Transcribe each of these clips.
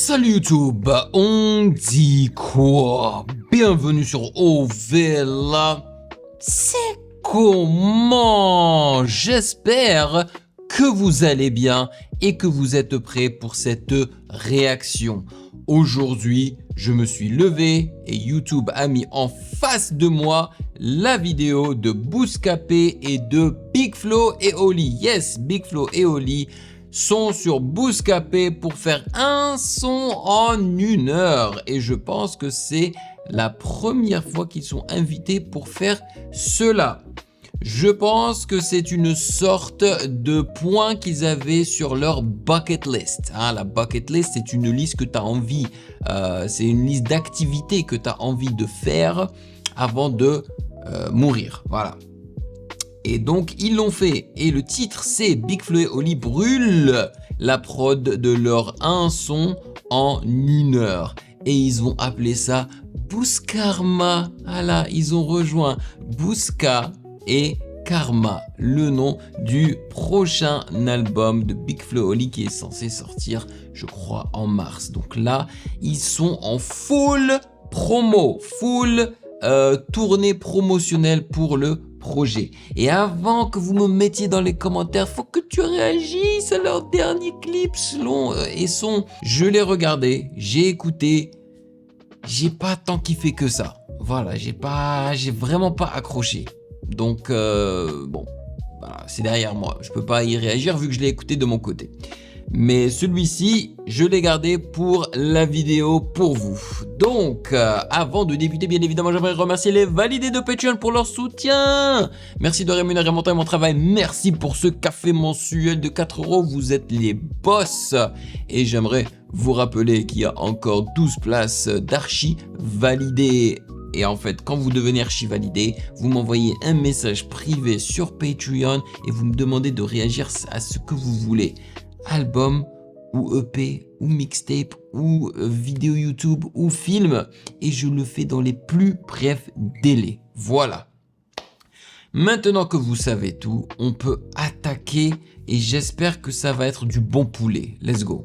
Salut YouTube, on dit quoi? Bienvenue sur Ovela. C'est comment? J'espère que vous allez bien et que vous êtes prêts pour cette réaction. Aujourd'hui, je me suis levé et YouTube a mis en face de moi la vidéo de Bouscapé et de Big Flo et Oli. Yes, Big Flo et Oli sont sur Bouscapé pour faire un son en 1 heure. Et je pense que c'est la première fois qu'ils sont invités pour faire cela. Je pense que c'est une sorte de point qu'ils avaient sur leur bucket list. La bucket list, c'est une liste que tu as envie, c'est une liste d'activités que tu as envie de faire avant de mourir. Voilà. Et donc, ils l'ont fait. Et le titre, c'est Big Flo et Oli brûlent la prod de leur un son en 1 heure. Et ils ont appelé ça Bouskarma. Voilà, ils ont rejoint Bouska et Karma, le nom du prochain album de Big Flo et Oli qui est censé sortir, je crois, en mars. Donc là, ils sont en full promo, full tournée promotionnelle pour le projet. Et avant que vous me mettiez dans les commentaires, faut que tu réagisses à leur dernier clip selon et son. Je l'ai regardé, j'ai écouté, j'ai pas tant kiffé que ça. Voilà, j'ai vraiment pas accroché. Donc bon, voilà, c'est derrière moi. Je peux pas y réagir vu que je l'ai écouté de mon côté. Mais celui-ci, je l'ai gardé pour la vidéo pour vous. Donc, avant de débuter, bien évidemment, j'aimerais remercier les validés de Patreon pour leur soutien. Merci de rémunérer mon temps et mon travail. Merci pour ce café mensuel de 4 €. Vous êtes les boss. Et j'aimerais vous rappeler qu'il y a encore 12 places d'archi validées. Et en fait, quand vous devenez archi validé, vous m'envoyez un message privé sur Patreon et vous me demandez de réagir à ce que vous voulez. Album ou EP ou mixtape ou vidéo YouTube ou film, et je le fais dans les plus brefs délais. Voilà. Maintenant que vous savez tout, on peut attaquer et j'espère que ça va être du bon poulet. Let's go.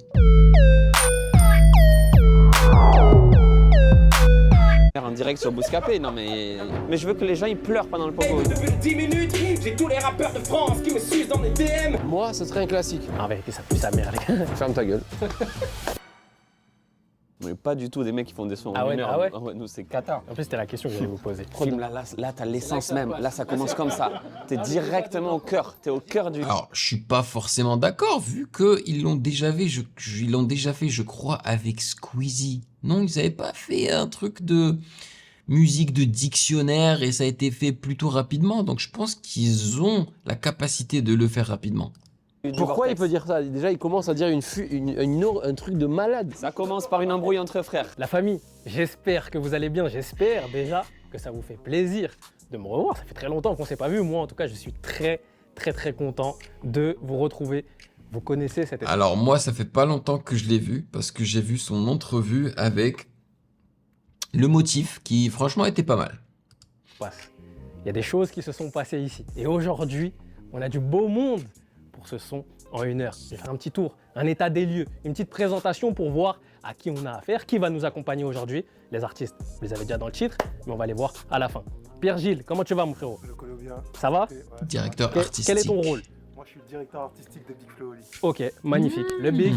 En direct sur Bouscapé, non mais je veux que les gens ils pleurent pendant le pogo. Depuis 10 minutes, j'ai tous les rappeurs de France qui me suivent dans les DM. Moi, ce serait un classique. En vérité, ça pue sa mère, les gars. Ferme ta gueule. On n'est pas du tout des mecs qui font des sons en Ah ouais, 1 heure. ah ouais Nous c'est Qatar. En plus, c'était la question que j'allais vous poser. Film, là t'as l'essence même. Là ça commence comme ça. T'es directement au cœur. T'es au cœur du. Alors, je suis pas forcément d'accord vu que ils l'ont déjà fait, je crois, avec Squeezie. Non, ils avaient pas fait un truc de musique de dictionnaire et ça a été fait plutôt rapidement. Donc, je pense qu'ils ont la capacité de le faire rapidement. Pourquoi il peut dire ça? Déjà, il commence à dire un truc de malade. Ça commence par une embrouille entre frères. La famille, j'espère que vous allez bien. J'espère déjà que ça vous fait plaisir de me revoir. Ça fait très longtemps qu'on ne s'est pas vu. Moi, en tout cas, je suis très content de vous retrouver. Vous connaissez cette... Alors, moi, ça fait pas longtemps que je l'ai vu parce que j'ai vu son entrevue avec le motif qui, franchement, était pas mal. Il y a des choses qui se sont passées ici. Et aujourd'hui, on a du beau monde pour ce son en 1 heure. Je vais faire un petit tour, un état des lieux, une petite présentation pour voir à qui on a affaire, qui va nous accompagner aujourd'hui. Les artistes, vous les avez déjà dans le titre, mais on va les voir à la fin. Pierre-Gilles, comment tu vas mon frérot? Je connais bien. Ça va? Ouais. Directeur artistique. Quel est ton rôle? Moi, je suis le directeur artistique de Big Flo et Oli. Ok, magnifique. Le Big,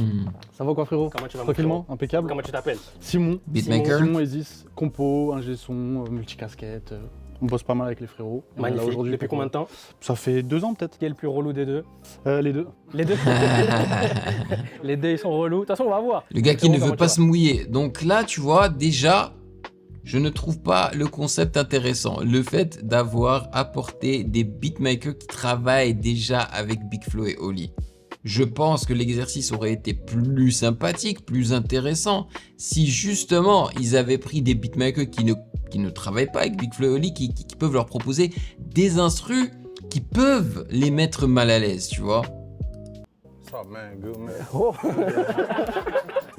Ça va quoi, frérot? comment tu vas mon Tranquillement, frérot? impeccable. Comment tu t'appelles? Simon. Beatmaker. Simon Esis, compo, ingé son, multicasquette. On bosse pas mal avec les frérots. Et on est là Magnifique. aujourd'hui Depuis pour- combien de temps? Ça fait 2 ans peut-être. Qui est le plus relou des deux? Les deux. Les deux? Les deux, ils sont relous. De toute façon, on va voir. Le gars qui Frérot, ne comment veut tu pas vas? se mouiller. Donc là, tu vois, déjà, je ne trouve pas le concept intéressant. Le fait d'avoir apporté des beatmakers qui travaillent déjà avec Big Flo et Oli. Je pense que l'exercice aurait été plus sympathique, plus intéressant si justement ils avaient pris des beatmakers qui ne travaillent pas avec Big Flo et Oli, qui peuvent leur proposer des instrus qui peuvent les mettre mal à l'aise, tu vois. What's up, man? Good, man. Oh,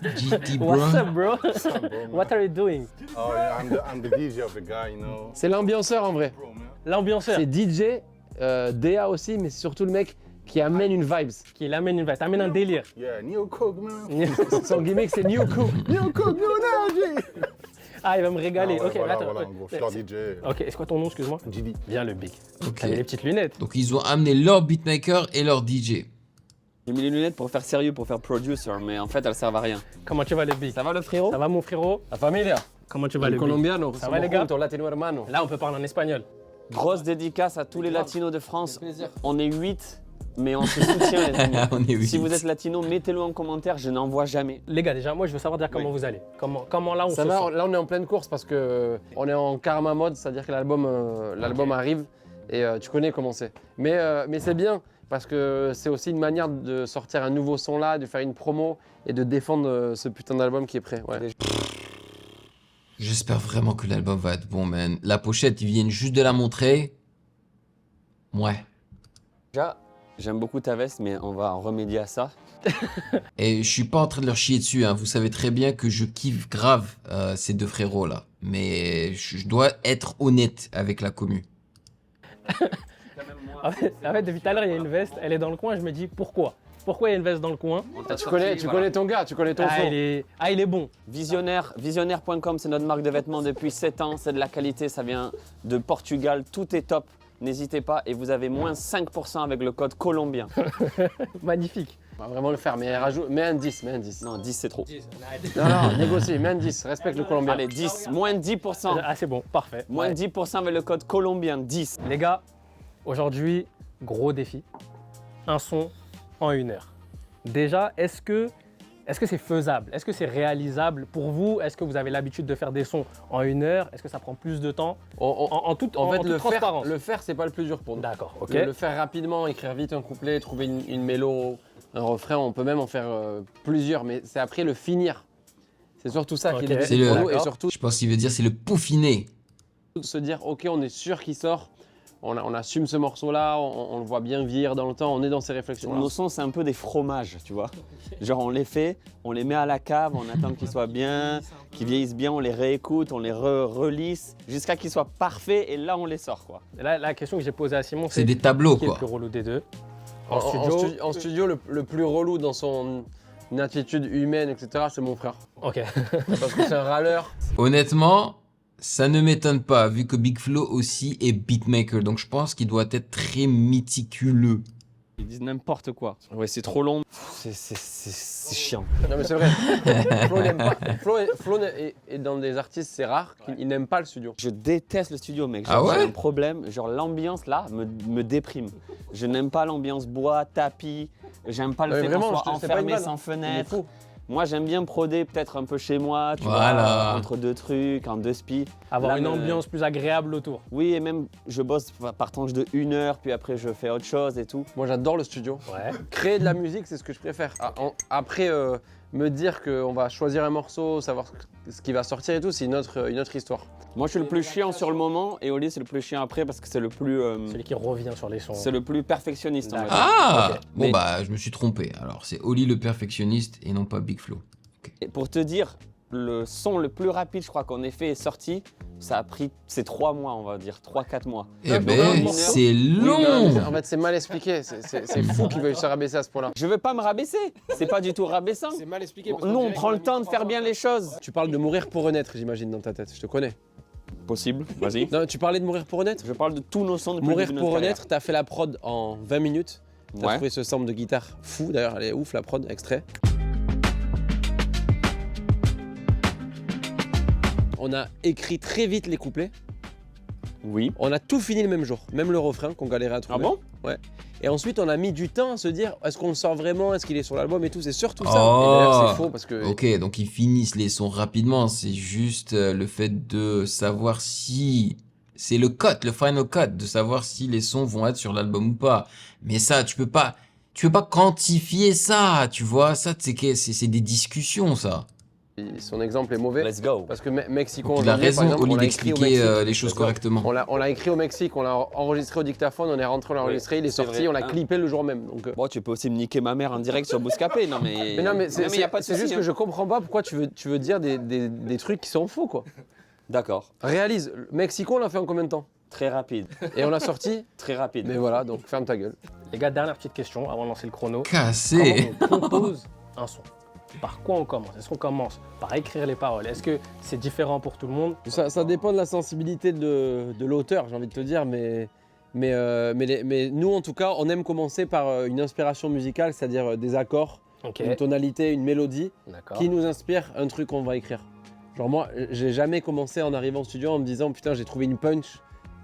GT bro. what's up, bro? What's up, bro, man? What are you doing? Oh, yeah, I'm the DJ of the guy, you know. C'est l'ambianceur en vrai. Bro, man. L'ambianceur. C'est DJ, DA aussi, mais c'est surtout le mec qui amène une vibes. Qui l'amène une vibe, t'amènes un délire. Yeah, Neo Coke, man. Son gimmick, c'est New Cool. Neo Coke, Neo Energy. Ah, il va me régaler. Ah ouais, Ok, voilà, attends. voilà, en gros, je suis leur DJ. Ok, c'est quoi ton nom, excuse-moi? JD. Bien le big. Ok. T'avais les petites lunettes. Donc ils ont amené leur beatmaker et leur DJ. J'ai mis les lunettes pour faire sérieux, pour faire producer, mais en fait elles servent à rien. Comment tu vas le big? Ça va le frérot? Ça va mon frérot? La familia. Comment tu vas El le big? colombiano. Ça va les gars? Juntos, latino hermano. Là, on peut parler en espagnol. Grosse dédicace à tous les latinos de France. On est 8, mais on se soutient les amis. On est Si huit. vous êtes latino, mettez-le en commentaire, je n'en vois jamais. Les gars, déjà, moi, je veux savoir dire comment vous allez. Comment là, on Ça se va, sent. là on est en pleine course parce que on est en karma mode, c'est-à-dire que l'album arrive et tu connais comment c'est. Mais c'est bien parce que c'est aussi une manière de sortir un nouveau son là, de faire une promo et de défendre ce putain d'album qui est prêt. Ouais. J'espère vraiment que l'album va être bon, man. La pochette, ils viennent juste de la montrer. Ouais. Déjà, j'aime beaucoup ta veste, mais on va remédier à ça. Et je suis pas en train de leur chier dessus, hein. Vous savez très bien que je kiffe grave ces deux frérots là. Mais je dois être honnête avec la commu. En fait, depuis tout à l'heure, il y a une veste, elle est dans le coin, je me dis pourquoi? Pourquoi il y a une veste dans le coin? Tu connais ton gars, tu connais ton Ah, son. il est bon. Visionnaire.com, c'est notre marque de vêtements depuis 7 ans. C'est de la qualité, ça vient de Portugal. Tout est top. N'hésitez pas et vous avez moins 5% avec le code colombien. Magnifique. On va vraiment le faire, mais mets un 10, mets un 10. Non, 10 c'est trop. Non, négocie, mets un 10, respecte le Colombien. Allez, 10, moins 10%. Ah, c'est bon, parfait. Moins Ouais. 10% avec le code colombien, 10. Les gars, aujourd'hui, gros défi. Un son en 1 heure. Déjà, est-ce que c'est faisable? Est-ce que c'est réalisable pour vous? Est-ce que vous avez l'habitude de faire des sons en 1 heure? Est-ce que ça prend plus de temps? En toute transparence. le faire, c'est pas le plus dur pour nous. D'accord, ok. Le faire rapidement, écrire vite un couplet, trouver une mélo, un refrain, on peut même en faire plusieurs, mais c'est après le finir. C'est surtout ça qui est Ok. C'est difficile le- pour nous et D'accord. surtout Je pense qu'il veut dire c'est le peaufiner. de se dire ok, on est sûr qu'il sort, on assume ce morceau-là, on le voit bien vieillir dans le temps, on est dans ces réflexions. Nos sons, c'est un peu des fromages, tu vois. Genre, on les fait, on les met à la cave, on attend qu'ils soient bien, qu'ils vieillissent bien, on les réécoute, on les relisse, jusqu'à qu'ils soient parfaits, et là, on les sort, quoi. Et là, la question que j'ai posée à Simon, C'est c'est des tableaux qui est le quoi. plus relou des deux? En studio, le plus relou dans son attitude humaine, etc., c'est mon frère. Ok. Parce que c'est un râleur. Honnêtement, ça ne m'étonne pas vu que Big Flo aussi est beatmaker. Donc je pense qu'il doit être très méticuleux. Ils disent n'importe quoi. Ouais, c'est trop long. C'est chiant. Non mais c'est vrai. Flo n'aime pas. Flo est dans des artistes, c'est rare qu'il n'aime pas le studio. Je déteste le studio, mec. Ah Genre, ouais j'ai un problème. Genre, l'ambiance, là, me déprime. Je n'aime pas l'ambiance bois, tapis. J'aime pas le Mais fait vraiment, qu'on soit c'est pas une enfermé vanne. sans Il est fenêtre. fou. Moi, j'aime bien proder peut-être un peu chez moi, tu Voilà. vois, entre deux trucs, en deux spi. Avoir Là, une ambiance plus agréable autour. Oui, et même, je bosse par tranche de 1 heure, puis après, je fais autre chose et tout. Moi j'adore le studio. Ouais. Créer de la musique, c'est ce que je préfère. Après, me dire qu'on va choisir un morceau, savoir ce qui va sortir et tout, c'est une autre histoire. Moi, je suis le plus chiant sur le moment, et Oli, c'est le plus chiant après parce que c'est le plus, Celui qui revient sur les sons. c'est le plus perfectionniste. On va dire. Ah Ok. Bon Mais- bah je me suis trompé. Alors c'est Oli le perfectionniste et non pas Big Flo. Et pour te dire, le son le plus rapide, je crois qu'on ait fait est sorti. Ça a pris, c'est 3 mois, on va dire, 3-4 mois. Eh Donc, ben en c'est Non, long. mais en fait, c'est mal expliqué. C'est fou qu'il veuille se rabaisser à ce point-là. Je veux pas me rabaisser, c'est pas du tout rabaissant. C'est mal expliqué. Nous, on prend le temps de faire bien les choses. Tu parles de mourir pour renaître, j'imagine, dans ta tête. Je te connais. Possible, vas-y. Non, tu parlais de mourir pour renaître. Je parle de tous nos sons depuis le Mourir début de pour notre renaître, t'as fait la prod en 20 minutes. T'as Ouais. trouvé ce sample de guitare fou. D'ailleurs, elle est ouf, la prod, extrait. On a écrit très vite les couplets. Oui. On a tout fini le même jour, même le refrain qu'on galérait à trouver. Ah bon? Ouais. Et ensuite, on a mis du temps à se dire est-ce qu'on le sort vraiment, est-ce qu'il est sur l'album et tout. C'est surtout ça. Oh. Et d'ailleurs, c'est faux parce que. Ok, donc ils finissent les sons rapidement. C'est juste le fait de savoir si c'est le cut, le final cut, de savoir si les sons vont être sur l'album ou pas. Mais ça, tu peux pas quantifier ça, tu vois. Ça, c'est des discussions, ça. Son exemple est mauvais. Let's go. Parce que Mexico, Donc, il a aujourd'hui, par raison exemple, au lieu on l'a écrit au d'expliquer Mexique. les choses D'accord. correctement. On l'a écrit au Mexique, on l'a enregistré au dictaphone, on est rentré, on l'a enregistré, il est c'est sorti, vrai. on l'a Ah. clippé le jour même. Donc, Bon, tu peux aussi me niquer ma mère en direct sur Bouscapé, non mais. mais non, mais y a pas de c'est souci, juste hein. que je comprends pas pourquoi tu veux dire des trucs qui sont faux, quoi. D'accord. Réalise, Mexico, on l'a fait en combien de temps? Très rapide. Et on l'a sorti. Très rapide. Mais voilà, donc ferme ta gueule. Les gars, dernière petite question avant de lancer le chrono. Cassé. Comment on compose un son? Par quoi on commence? Est-ce qu'on commence par écrire les paroles? Est-ce que c'est différent pour tout le monde? Ça dépend de la sensibilité de l'auteur, j'ai envie de te dire, mais nous, en tout cas, on aime commencer par une inspiration musicale, c'est-à-dire des accords, Ok, une tonalité, une mélodie, d'accord. qui nous inspire un truc qu'on va écrire. Genre moi, j'ai jamais commencé en arrivant au studio en me disant putain, j'ai trouvé une punch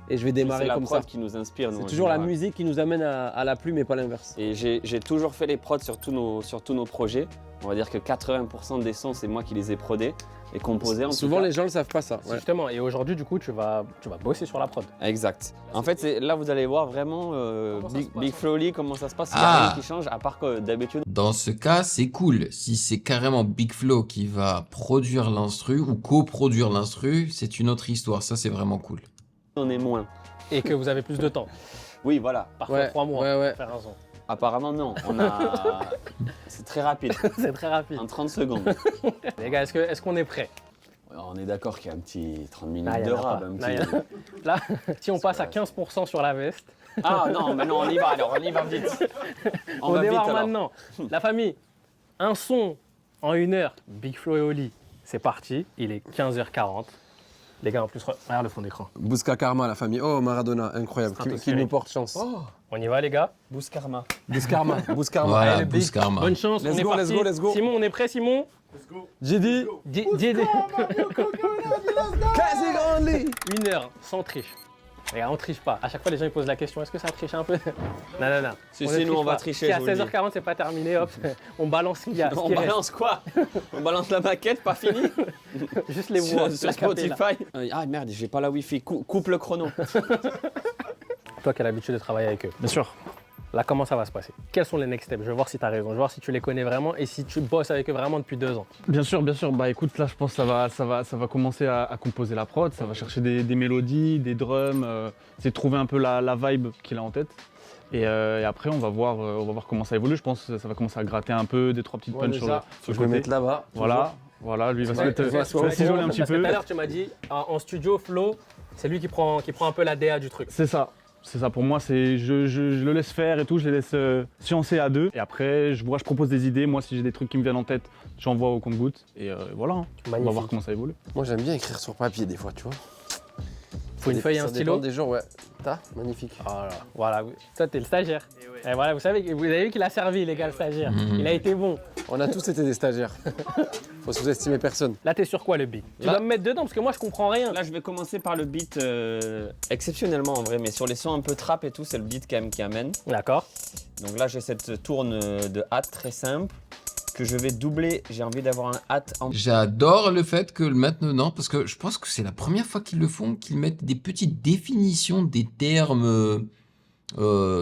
et je vais démarrer C'est la comme prod ça. qui nous inspire. nous, C'est en toujours la général. musique qui nous amène à la plume et pas l'inverse. Et j'ai toujours fait les prods sur tous nos projets. On va dire que 80% des sons, c'est moi qui les ai prodés et composés. En Souvent, tout cas. les gens ne le savent pas ça. ouais. Justement, et aujourd'hui, du coup, tu vas bosser sur la prod. Exact. En fait, là, vous allez voir vraiment Comment ça se passe, Big ouais. Flowly, comment ça se passe. Il n'y a Ah. rien qui change, à part que d'habitude, Dans ce cas, c'est cool. Si c'est carrément Big Flo qui va produire l'instru ou coproduire l'instru, c'est une autre histoire. Ça, c'est vraiment cool. on est moins. Et que vous avez plus de temps. Oui, voilà. Parfois Ouais, 3 mois ouais. pour faire un son. Apparemment, non. C'est très rapide, C'est très rapide. en 30 secondes. Les gars, est-ce qu'on est prêt? On est d'accord qu'il y a un petit 30 minutes Ah, y en de a rap. pas. Un Non, petit... y en a- Là, si on passe à 15% sur la veste, Ah non, mais non, on y va alors, on y va vite. on va vite démarre alors. maintenant. La famille, un son en 1 heure, Big Flo et Oli, c'est parti. Il est 15h40. Les gars, en plus, regarde le fond d'écran. Bouska Karma, la famille. Oh, Maradona, incroyable. Qui Stratosphérique. nous porte chance. On y va, les gars? Boost Karma. Bouskarma. Bouskarma. Voilà, Allez, Big. Boost Karma. Bonne chance, Let's on est go, parti. let's go. Simon, on est prêt, Simon? J'ai dit. Dis- Casey Grandly. 1 heure, sans triche. Regarde, on triche pas. À chaque fois, les gens ils posent la question, est-ce que ça triche un peu? Non. Si, ne si, nous, triche on va pas. tricher, Si à je vous le dis. 16h40, c'est pas terminé, hop, on balance ce qu'il y a. ce On qui reste. balance quoi? On balance la maquette, pas fini? Juste les voix. Sur la capée, là. Spotify. Ah merde, j'ai pas la wifi. Coupe le chrono. Toi qui as l'habitude de travailler avec eux. Bien sûr. Là, comment ça va se passer? Quels sont les next steps? Je vais voir si tu as raison. Je vais voir si tu les connais vraiment et si tu bosses avec eux vraiment depuis 2 ans. Bien sûr, bien sûr. Bah écoute, là je pense que ça va commencer à composer la prod, ça va chercher des mélodies, des drums, essayer de trouver un peu la vibe qu'il a en tête. Et après on va voir comment ça évolue. Je pense que ça va commencer à gratter un peu, 2-3 petites punches sur le Je vais côté. mettre là-bas. Voilà, lui il va se Ouais, mettre, je vois il va s'isoler un petit Parce que peu. tout à l'heure, tu m'as dit, en studio, Flo, c'est lui qui prend un peu la DA du truc. C'est ça. C'est ça pour moi, c'est je le laisse faire et tout, je les laisse sciencer à deux. Et après, je propose des idées. Moi, si j'ai des trucs qui me viennent en tête, j'envoie au compte-gouttes. Et voilà, hein. On va Magnifique. voir comment ça évolue. Moi, j'aime bien écrire sur papier des fois, tu vois. Faut une feuille et un Ça stylo. dépend des jours, ouais. T'as magnifique. Voilà, toi t'es le stagiaire. Et voilà, vous avez vu qu'il a servi les gars le stagiaire. Il a été bon. On a tous été des stagiaires. Faut sous-estimer personne. Là t'es sur quoi le beat? Tu Là- dois me mettre dedans parce que moi je comprends rien. Là, je vais commencer par le beat exceptionnellement en vrai, mais sur les sons un peu trap et tout, c'est le beat quand même qui amène. D'accord. Donc là, j'ai cette tourne de hâte très simple que je vais doubler. J'ai envie d'avoir un hâte en. J'adore le fait que maintenant, parce que je pense que c'est la première fois qu'ils le font, qu'ils mettent des petites définitions des termes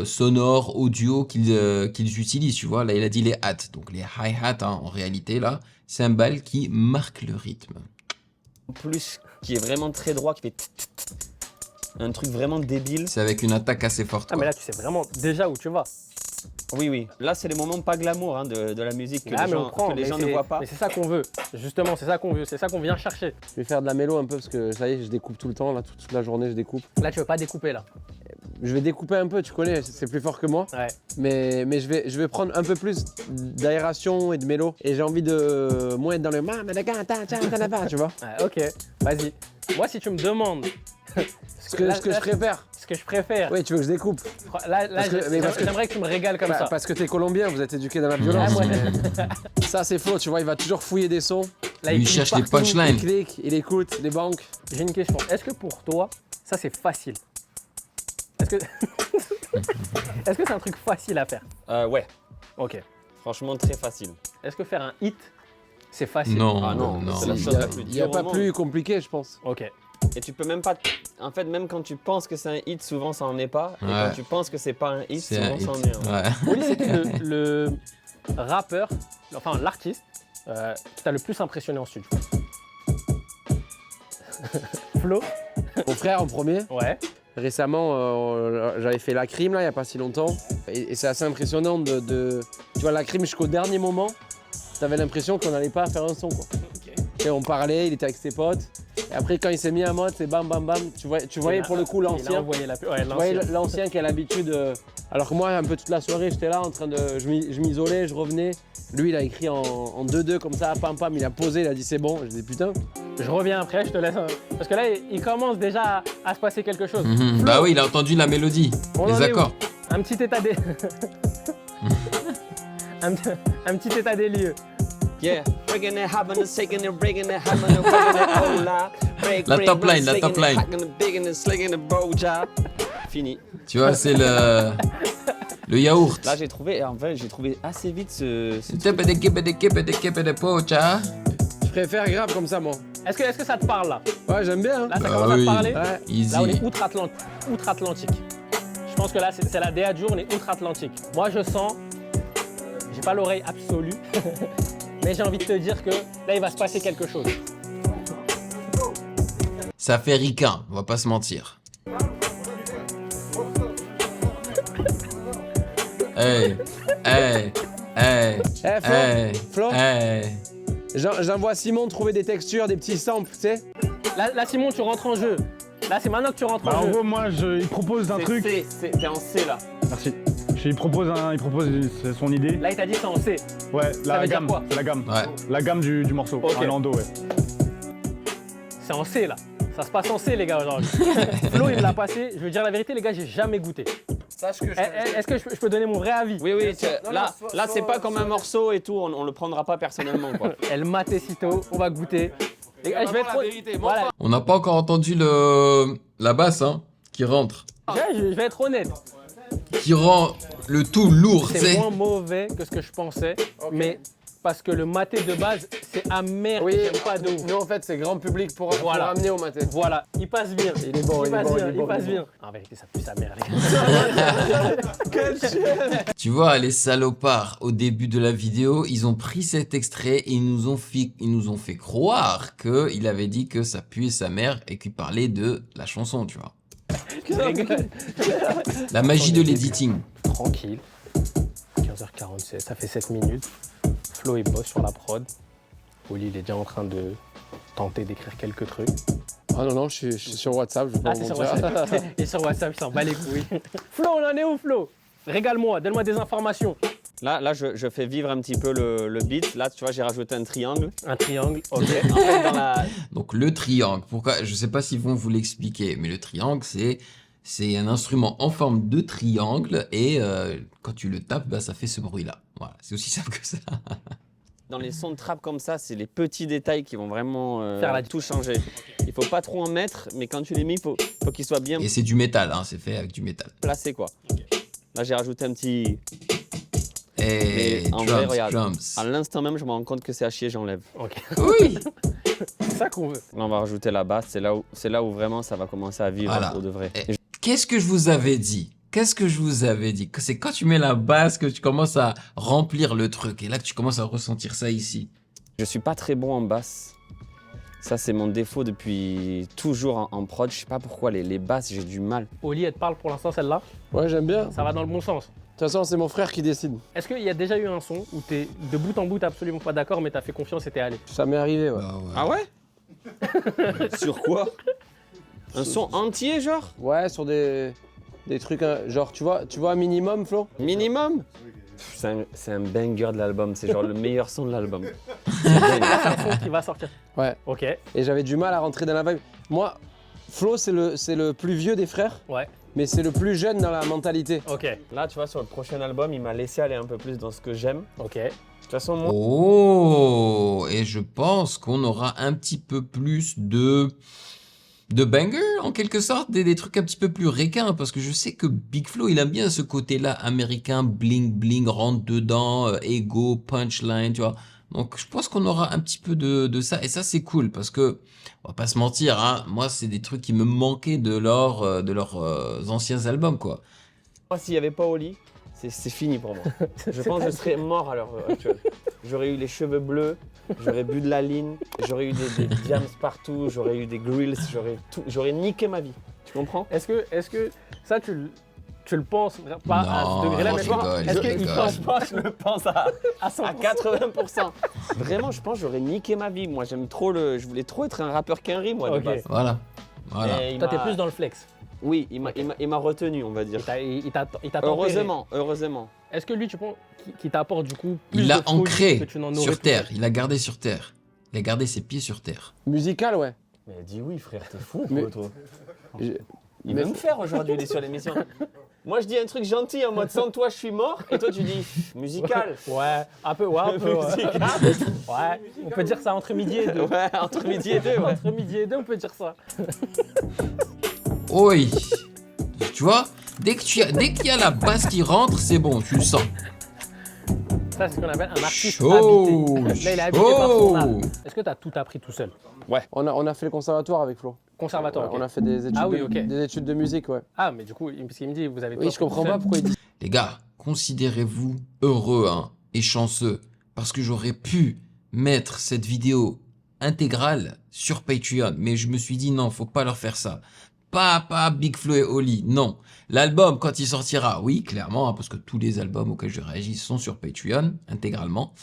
sonores, audio qu'ils utilisent. Tu vois, là, il a dit les hats, donc les hi-hats, hein, en réalité, là, cymbales qui marquent le rythme. Plus qui est vraiment très droit, qui fait un truc vraiment débile. C'est avec une attaque assez forte. Ah mais quoi. là tu sais vraiment déjà où tu vas. Oui. Là, c'est les moments pas glamour hein, de la musique que Ah, les mais gens, on prend, que les mais gens ne c'est- voient pas. Mais c'est ça qu'on veut. Justement, c'est ça qu'on veut. C'est ça qu'on vient chercher. Je vais faire de la mélo un peu parce que ça y est, je découpe tout le temps, là, toute la journée, je découpe. Là tu veux pas découper là. Je vais découper un peu, tu connais, c'est plus fort que moi. Ouais. Mais je vais prendre un peu plus d'aération et de mélo. Et j'ai envie de moins être dans le tu vois. Ouais, ok. Vas-y. Moi si tu me demandes Ce que je préfère. ce que je préfère. Oui, tu veux que je découpe. Là, Parce que- j'aimerais que tu me régales comme ça. Parce que t'es colombien, vous êtes éduqué dans la violence. Ah, moi, Ça, c'est Flo, tu vois, il va toujours fouiller des sons. là, Lui, il clique cherche les partout. Il punchlines. clique, il écoute, les banques. J'ai une question. Est-ce que pour toi, ça c'est facile? Est-ce que est-ce que c'est un truc facile à faire? Ouais, Ok. franchement, très facile. Est-ce que faire un hit, c'est facile? Non, Ah non, non. c'est la Il chose n'y a, la plus il y a dure pas au monde. plus compliqué, je pense. Ok. Et tu peux même pas. En fait, même quand tu penses que c'est un hit, souvent ça en est pas. Et Ouais. quand tu penses que c'est pas un hit, C'est souvent un hit. ça en est un. Ouais. Oli, c'était le rappeur, enfin l'artiste, qui t'a le plus impressionné en studio. Flo? Mon frère en premier. Ouais. Récemment, j'avais fait la crime là, il n'y a pas si longtemps. Et c'est assez impressionnant Tu vois, la crime jusqu'au dernier moment, t'avais l'impression qu'on n'allait pas faire un son quoi. Et on parlait, il était avec ses potes. Et après, quand il s'est mis en mode, c'est bam bam bam. Tu voyais pour le coup Il a l'ancien. envoyé la pub. Ouais, Tu voyais l'ancien. l'ancien qui a l'habitude. Alors que moi, un peu toute la soirée, j'étais là en train de. Je m'isolais, je revenais. Lui, il a écrit en 2-2 comme ça, pam pam, il a posé, il a dit c'est bon. Je dis putain. Je reviens après, je te laisse. Parce que là, il commence déjà à se passer quelque chose. Mhm. Bah oui, il a entendu la mélodie, On en les est où accords. Un petit état des. un petit état des lieux. Yeah, breaking it, hopping it, shaking it, breaking it, hopping it, breaking it, oh là. Break, La break, top run, line, la shaking top it, line. hacking it, bigging it, slinging it, bow job. Fini. Tu vois, c'est le yaourt. Là, j'ai trouvé assez vite ce Je préfère grave comme ça, moi. Est-ce que ça te parle là? Ouais, j'aime bien. Hein. Là, ça Ah commence à oui. te parler? Ouais. Easy. Là, on est outre-Atlantique. Je pense que là, c'est la DA du jour, on est outre-Atlantique. Moi, je sens, j'ai pas l'oreille absolue, mais j'ai envie de te dire que là, il va se passer quelque chose. Ça fait ricain, on va pas se mentir. Hey, hey, hey, Eh, Flo, hey, Flo, hey. j'envoie Simon trouver des textures, des petits samples, tu sais. Là, Simon, tu rentres en jeu. Là, c'est maintenant que tu rentres Bah, en en jeu. gros, moi, il propose un truc. T'es en C là. Merci. Il propose son idée. Là, il t'a dit c'est en C. Ouais, veut la dire gamme. quoi C'est la gamme. Ouais. La gamme du morceau. Ok. Un lando, ouais. C'est en C là. Ça se passe en C, les gars, aujourd'hui. Flo, il me l'a passé. Je veux dire la vérité, les gars, j'ai jamais goûté. Sache que Est-ce que je peux donner mon vrai avis? Oui, Non, là, non, là c'est pas comme un morceau et tout, on le prendra pas personnellement quoi. El Matecito, on va goûter. Les gars, je vais être trop... Voilà. On n'a pas encore entendu la basse hein, qui rentre. Je vais être honnête. Qui rend le tout lourd, tu C'est sais. moins mauvais que ce que je pensais, mais parce que le maté de base, c'est amer, Oui, j'aime pas de ouf. nous en fait c'est grand public pour Voilà. ramener au matin. Voilà, il passe bien. Il est bon, il est passe bon, bien, il est bon, passe il est bien. En vérité, ça pue sa mère, les gars. Tu vois, les salopards, au début de la vidéo, ils ont pris cet extrait et ils nous ont fait croire qu'il avait dit que ça puait sa mère et qu'il parlait de la chanson, tu vois. Je rigole. La magie de l'editing. Tranquille. 15h47, ça fait 7 minutes. Flo, il bosse sur la prod. Oli, il est déjà en train de tenter d'écrire quelques trucs. Ah non, non, je suis sur WhatsApp, je vais pas Ah, vous c'est sur mentir. WhatsApp. Et sur WhatsApp, il s'en bat les couilles. Flo, on en est où, Flo? Régale-moi, donne-moi des informations. Là je fais vivre un petit peu le beat. Là, tu vois, j'ai rajouté un triangle. Un triangle, ok. En fait, dans la... Donc le triangle, pourquoi? Je sais pas s'ils vont vous l'expliquer, mais le triangle, c'est un instrument en forme de triangle et quand tu le tapes, bah, ça fait ce bruit-là. Voilà, c'est aussi simple que ça. Dans les sons de trap comme ça, c'est les petits détails qui vont vraiment Faire la tout changer. Il faut pas trop en mettre, mais quand tu les mets, il faut qu'ils soient bien Et c'est du métal, hein, c'est fait avec du métal. placés quoi. Là, j'ai rajouté un petit... Et Mais en vrai, drums, regarde. drums. À l'instant même, je me rends compte que c'est à chier, j'enlève. Ok, Oui. c'est ça qu'on veut. Là, on va rajouter la basse. C'est là où vraiment ça va commencer à vivre Voilà. pour de vrai. Et qu'est-ce que je vous avais dit? Qu'est-ce que je vous avais dit? Que c'est quand tu mets la basse que tu commences à remplir le truc. Et là que tu commences à ressentir ça ici. Je suis pas très bon en basse. Ça, c'est mon défaut depuis toujours en prod. Je sais pas pourquoi les basses, j'ai du mal. Oli, elle te parle pour l'instant, celle-là. Ouais, j'aime bien. De Ça va dans le bon sens. toute façon, c'est mon frère qui décide. Est-ce qu'il y a déjà eu un son où t'es de bout en bout, t'es absolument pas d'accord, mais t'as fait confiance et t'es allé? Ça m'est arrivé, ouais. Ah ouais. ouais Sur quoi? Un son entier, genre? Ouais, sur des trucs, genre, tu vois minimum, Flo? Minimum? C'est un banger de l'album. C'est genre le meilleur son de l'album. C'est un son qui va sortir. Ouais. Ok, Et j'avais du mal à rentrer dans la vibe. Moi, Flo, c'est le plus vieux des frères, ouais, mais c'est le plus jeune dans la mentalité. ok, Là, tu vois, sur le prochain album, il m'a laissé aller un peu plus dans ce que j'aime. ok. De toute façon, moi, Oh, et je pense qu'on aura un petit peu plus de banger en quelque sorte, des trucs un petit peu plus requins, parce que je sais que Big Flo il aime bien ce côté-là américain, bling bling, rentre dedans, ego, punchline, tu vois. Donc je pense qu'on aura un petit peu de ça, et ça c'est cool, parce que on va pas se mentir, hein, moi c'est des trucs qui me manquaient de leurs anciens albums, quoi. s'il n'y avait pas Oli, c'est fini pour moi. Je pense que je serais mort à l'heure actuelle. J'aurais eu les cheveux bleus, j'aurais bu de la ligne, j'aurais eu des jams partout, j'aurais eu des grills, j'aurais niqué ma vie. Tu comprends? Est-ce que ça, tu tu le penses pas à ce degré-là, Non, mais je rigole, est-ce je qu'il rigole. pense pas Je le pense à 100%? 80%. Vraiment, je pense que j'aurais niqué ma vie. Moi, j'aime trop je voulais trop être un rappeur qu'Henry, moi, de Ok. base. Voilà. Mais il Toi, t'es m'a- plus dans le flex. Oui, il m'a retenu, on va dire. Il t'a tempéré. Heureusement. Est-ce que lui, tu penses, qui t'apporte du coup plus Il de l'a folie ancré que tu n'en aurais sur tout terre. seul? Il a gardé sur terre. Il a gardé ses pieds sur terre. Musical, ouais. Mais dis oui, frère, t'es fou, Mais- toi. Je- Il mais- veut me faire aujourd'hui, il est sur l'émission. Moi, je dis un truc gentil en mode sans toi, je suis mort. Et toi, tu dis musical. Ouais, un peu, ouais, un peu. Ouais, on peut dire ça entre midi et deux. Ouais, entre midi et deux, ouais. Entre midi et deux, on peut dire ça. Oui. Tu vois, dès qu'il y a la basse qui rentre, c'est bon, tu le sens. Ça, c'est ce qu'on appelle un artiste Chaud, habité. Là, il est habité par son âme. chaud. Est-ce que tu as tout appris tout seul? On a fait le conservatoire avec Flo. Conservatoire, Ouais, ok. On a fait des études, Ah oui, ok. des études de musique, ouais. Ah, mais du coup, parce qu'il me dit, vous avez tout Oui, je appris comprends tout pas seul. pourquoi il dit Les gars, considérez-vous heureux hein, et chanceux parce que j'aurais pu mettre cette vidéo intégrale sur Patreon, mais je me suis dit non, faut pas leur faire ça. Pas Big Flo et Oli, non. L'album, quand il sortira, oui, clairement, hein, parce que tous les albums auxquels je réagis sont sur Patreon, intégralement.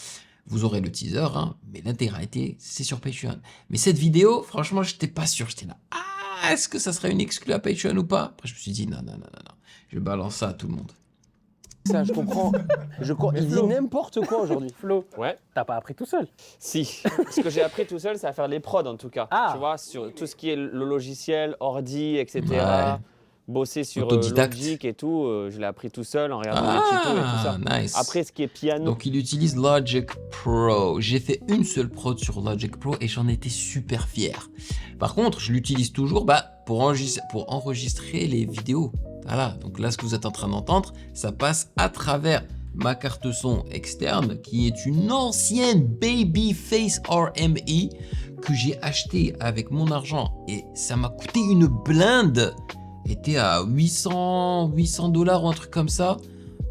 Vous aurez le teaser, hein, mais l'intégralité, c'est sur Patreon. Mais cette vidéo, franchement, j'étais pas sûr. J'étais là, ah, est-ce que ça serait une exclue à Patreon ou pas? Après, je me suis dit, non. Je balance ça à tout le monde. ça, je comprends. Mais Il dit Flo. n'importe quoi aujourd'hui. Flo, Ouais. t'as pas appris tout seul. Si. Ce que j'ai appris tout seul, c'est à faire les prods en tout cas. Ah. Tu vois, sur tout ce qui est le logiciel, ordi, etc. Ouais. Bosser sur Autodidacte. Logic et tout, je l'ai appris tout seul en regardant des tutos et tout ça. Ah, nice. Après, ce qui est piano. Donc, il utilise Logic Pro. J'ai fait une seule prod sur Logic Pro et j'en étais super fier. Par contre, je l'utilise toujours pour enregistrer les vidéos. Voilà, donc là, ce que vous êtes en train d'entendre, ça passe à travers ma carte son externe qui est une ancienne Babyface RME que j'ai acheté avec mon argent et ça m'a coûté une blinde. Était à 800 $, ou un truc comme ça,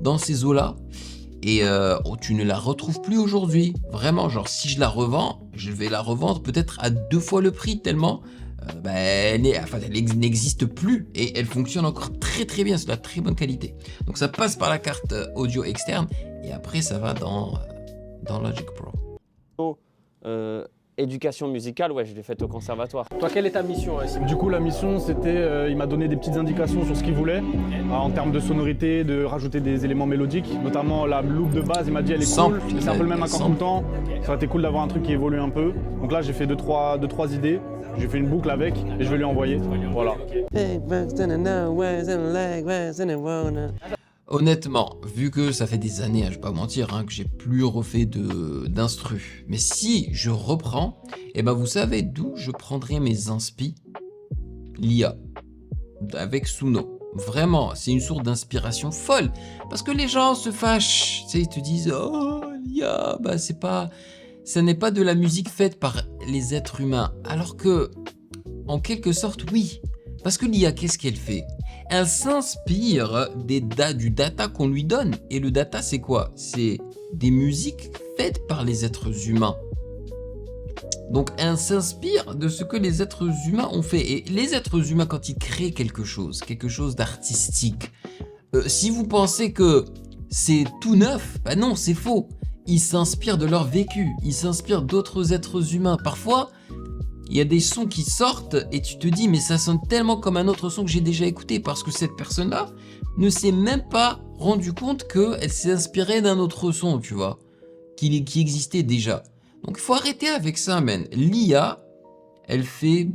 dans ces eaux-là. Et tu ne la retrouves plus aujourd'hui. Vraiment, genre, si je la revends, je vais la revendre peut-être à 2 fois le prix, tellement elle n'existe plus. Et elle fonctionne encore très très bien, c'est de la très bonne qualité. Donc ça passe par la carte audio externe, et après ça va dans Logic Pro. Éducation musicale, ouais, je l'ai faite au conservatoire. Toi, quelle est ta mission, Simon? Du coup, la mission, c'était, il m'a donné des petites indications sur ce qu'il voulait, en termes de sonorité, de rajouter des éléments mélodiques, notamment la loop de base, il m'a dit elle est Sample, cool, c'est un peu le même accord tout sample. le temps, ça aurait été cool d'avoir un truc qui évolue un peu. Donc là, j'ai fait deux, trois idées, j'ai fait une boucle avec et je vais lui envoyer. Voilà. Honnêtement, vu que ça fait des années, je vais pas mentir, hein, que j'ai plus refait d'instru. Mais si je reprends, et ben vous savez d'où je prendrai mes inspi? L'IA. Avec Suno. Vraiment, c'est une source d'inspiration folle. Parce que les gens se fâchent. Tu sais, ils te disent, oh, l'IA, bah c'est pas... Ça n'est pas de la musique faite par les êtres humains. Alors que, en quelque sorte, oui. Parce que l'IA, qu'est-ce qu'elle fait? Elle s'inspire du data qu'on lui donne. Et le data, c'est quoi? C'est des musiques faites par les êtres humains. Donc, elle s'inspire de ce que les êtres humains ont fait. Et les êtres humains, quand ils créent quelque chose d'artistique, si vous pensez que c'est tout neuf, bah non, c'est faux. Ils s'inspirent de leur vécu. Ils s'inspirent d'autres êtres humains. Parfois, il y a des sons qui sortent et tu te dis mais ça sonne tellement comme un autre son que j'ai déjà écouté, parce que cette personne-là ne s'est même pas rendu compte qu'elle s'est inspirée d'un autre son, tu vois, qui existait déjà. Donc il faut arrêter avec ça, man. L'IA, elle fait...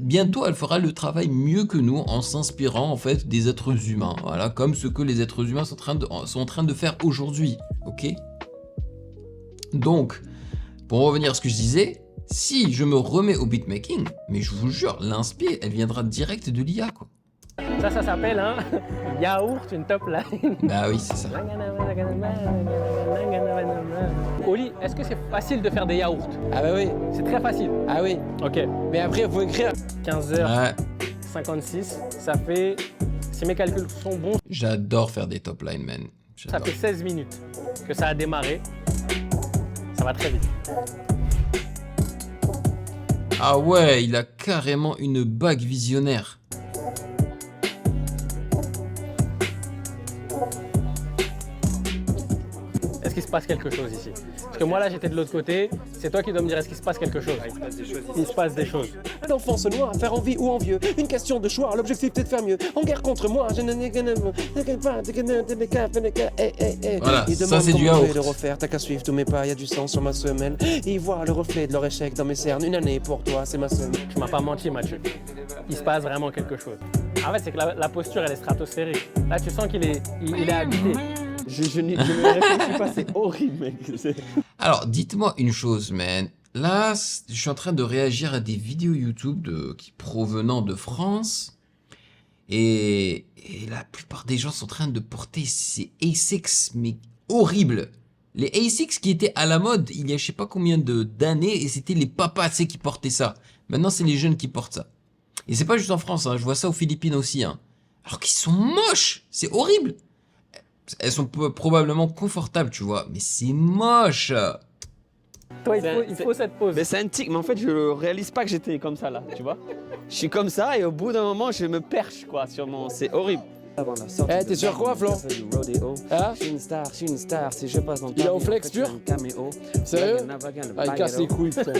bientôt, elle fera le travail mieux que nous en s'inspirant en fait des êtres humains. Voilà, comme ce que les êtres humains sont en train de faire aujourd'hui. Ok? Donc, pour revenir à ce que je disais, si je me remets au beatmaking, mais je vous jure, l'inspi, elle viendra direct de l'IA, quoi. Ça s'appelle un yaourt, une top line. Bah oui, c'est ça. Oli, est-ce que c'est facile de faire des yaourts? Ah bah oui, C'est très facile. ah oui. Ok, Mais après, il faut écrire. 15h56, Ouais, ça fait, si mes calculs sont bons, j'adore faire des top lines, man. ça J'adore. fait 16 minutes que ça a démarré. Ça va très vite. Ah ouais, il a carrément une bague visionnaire. qu'il se passe quelque chose ici? Parce que moi là j'étais de l'autre côté, c'est toi qui dois me dire est-ce qu'il se passe quelque chose? Il se passe des choses. L'enfant se noie, faire envie ou envieux. Une question de choix, l'objectif c'est de faire mieux. En guerre contre moi, je ne Voilà, Ils ça, demandent c'est du comment je vais yaourt. le refaire, t'as qu'à suivre tous mes pas, y a du sang sur ma semelle. Ils voient le reflet de leur échec dans mes cernes. Une année pour toi, c'est ma seule. Tu m'as pas menti Mathieu. Il se passe vraiment quelque chose. En fait c'est que la posture elle est stratosphérique. Là tu sens qu'il est, il est habité. Je ne réfléchis pas, c'est horrible, mec. Alors, dites-moi une chose, man. Là, je suis en train de réagir à des vidéos YouTube qui provenant de France. Et la plupart des gens sont en train de porter ces ASICS, mais horribles. Les ASICS qui étaient à la mode il y a je sais pas combien d'années, et c'était les papas, tu sais, qui portaient ça. Maintenant, c'est les jeunes qui portent ça. Et c'est pas juste en France, hein, je vois ça aux Philippines aussi. Hein. Alors qu'ils sont moches, c'est horrible. Elles sont probablement confortables, tu vois, mais c'est moche. Toi il faut cette pause. Mais c'est un tic, mais en fait, je réalise pas que j'étais comme ça là, tu vois. Je suis comme ça et au bout d'un moment, je me perche quoi sur mon. C'est horrible. Eh, t'es sur quoi, Flo? Hein? Je suis une star, si je passe dans Il est en flex pur? Sérieux? Ah, il casse les couilles, putain.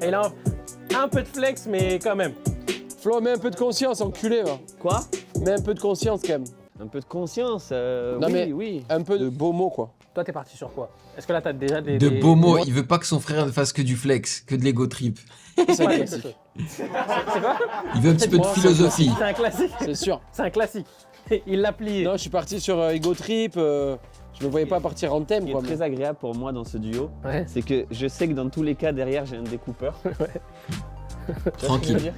Et il a un peu de flex mais quand même. Flo, mets un peu de conscience, enculé, va. Quoi? Mets un peu de conscience, quand même. Un peu de conscience. Non, oui, mais- oui. Un peu de beaux mots, quoi. Toi t'es parti sur quoi? Est-ce que là t'as déjà des... De beaux mots, il veut pas que son frère ne fasse que du flex, que de l'ego trip. C'est un Ouais, classique. c'est quoi? Il veut un petit peu de philosophie. C'est un classique. C'est sûr. C'est un classique. Il l'a plié. Non, je suis parti sur Ego Trip. Je me voyais pas partir en Ce thème, qui est quoi. très agréable pour moi dans ce duo, Ouais. c'est que je sais que dans tous les cas derrière j'ai un découpeur. Tranquille.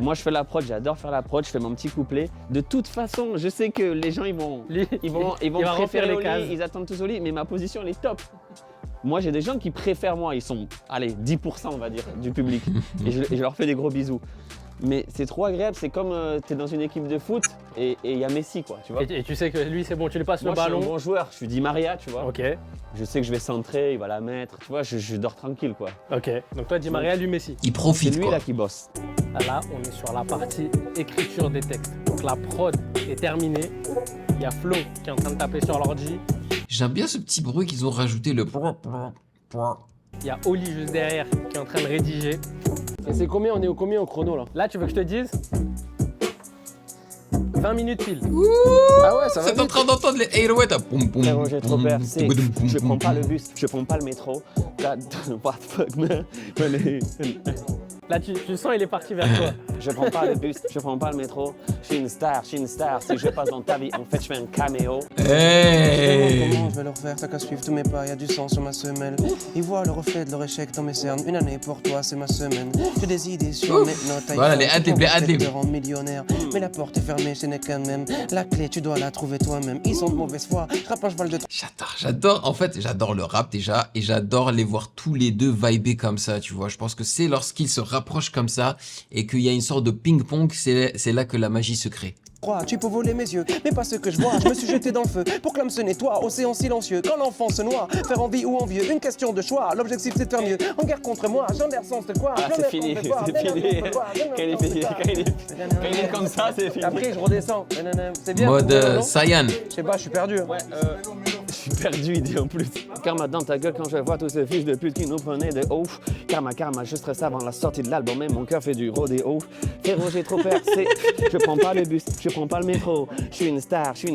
Moi je fais la prod, j'adore faire la prod, je fais mon petit couplet. De toute façon, je sais que les gens ils vont Lui, ils vont il va préférer remplir au les cases. lit, ils attendent tous au lit, mais ma position elle est top. Moi j'ai des gens qui préfèrent moi, ils sont, allez, 10% on va dire du public. et je leur fais des gros bisous. Mais c'est trop agréable, c'est comme t'es dans une équipe de foot et il y a Messi quoi, tu vois. Et tu sais que lui c'est bon, tu lui passes Moi le je suis un ballon. bon joueur, je suis Di Maria, tu vois. Ok, Je sais que je vais centrer, il va la mettre, tu vois, je dors tranquille quoi. ok. Donc toi Di Maria, lui Messi. Il C'est profite, lui quoi. là qui bosse. Là on est sur la partie écriture des textes. Donc la prod est terminée. Il y a Flo qui est en train de taper sur l'ordi. J'aime bien ce petit bruit qu'ils ont rajouté, le... Il y a Oli juste derrière qui est en train de rédiger. Et c'est combien? On est au combien au chrono, là? Là tu veux que je te dise 20 minutes pile. Ah ouais, ça va C'est en vite. train d'entendre les 808. Ah, poum, poum, Frérot, j'ai trop poum, percé. poum, poum, Je poum, prends pas poum. le bus, je prends pas le métro. God, what the fuck, man. Là tu sens il est parti vers toi. Je prends pas le bus, je prends pas le métro. Je suis une star. Si je passe dans ta vie, en fait, je fais un caméo. Hey. Comment je vais le refaire, t'as qu'à suivre tous mes pas, y a du sang sur ma semelle. Ils voient le reflet de leur échec dans mes cernes. Une année pour toi, c'est ma semaine. J'ai des idées sur mes notes. Voilà, les adlibs, les adlibs. Te rendre millionnaire. Mais la porte est fermée, ce n'est qu'un même. La clé, tu dois la trouver toi-même. Ils sont de mauvaise foi. Rapproche cheval de J'adore, en fait, j'adore le rap déjà, et j'adore les voir tous les deux vibrer comme ça, tu vois. Je pense que c'est lorsqu'ils se rapprochent comme ça, et qu'il y a une sorte de ping-pong, c'est là que la magie se crée. croix. Tu peux voler mes yeux, mais pas ce que je vois. Je me suis jeté dans le feu pour que l'homme se nettoie. Océan silencieux, quand l'enfant se noie. Faire envie ou envieux, une question de choix. L'objectif c'est de faire mieux. En guerre contre moi, j'en ai sens de quoi. Ah, c'est fini, c'est fini. Quand il est comme ça, c'est fini. Après, je redescends. C'est bien. Mode non Saiyan. Je sais pas, je suis perdu. Ouais, je suis perdu, il dit en plus. Karma dans ta gueule quand je vois tous ces fils de pute qui nous prenaient de ouf. Karma, je stresse avant la sortie de l'album et mon cœur fait du rodéo. Frérot, j'ai trop percé. Je prends pas le bus, je prends pas le métro. Je suis une star. Si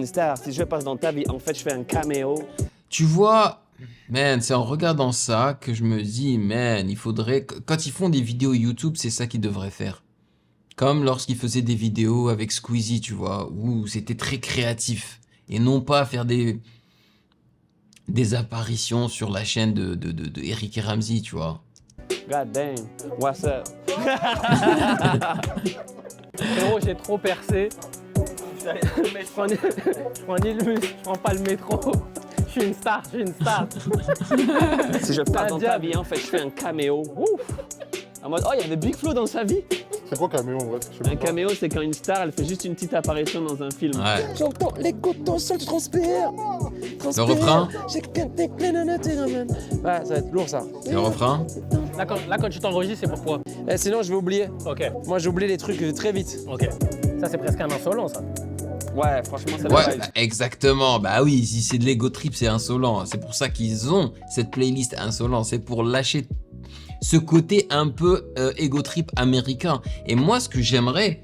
je passe dans ta vie, en fait, je fais un caméo. Tu vois, man, c'est en regardant ça que je me dis, man, il faudrait... Quand ils font des vidéos YouTube, c'est ça qu'ils devraient faire. Comme lorsqu'ils faisaient des vidéos avec Squeezie, tu vois, où c'était très créatif. Et non pas faire des apparitions sur la chaîne de Eric et Ramsey, tu vois. God damn, what's up? Frérot, j'ai trop percé. Je prends ni le bus, je prends pas le métro. Je suis une star. Si je un passe dans ta diable. vie, en fait, je fais un caméo. Ouf. En mode, oh, il y avait Big Flo dans sa vie. C'est quoi caméo en vrai? Je sais Un pas. caméo, c'est quand une star, elle fait juste une petite apparition dans un film. Ouais. J'entends les gouttes au sol, tu transpires. Le refrain, J'ai qu'un Ouais, ça va être lourd ça. le refrain. Là, quand tu t'enregistres, c'est pourquoi? Sinon, je vais oublier. Ok, Moi, j'ai oublié les trucs très vite. ok. Ça, c'est presque un insolent, ça. Ouais, franchement, ça Ouais, va. bah, exactement. Bah oui, si c'est de l'ego trip, c'est insolent. C'est pour ça qu'ils ont cette playlist insolent. C'est pour lâcher ce côté un peu ego trip américain. Et moi, ce que j'aimerais,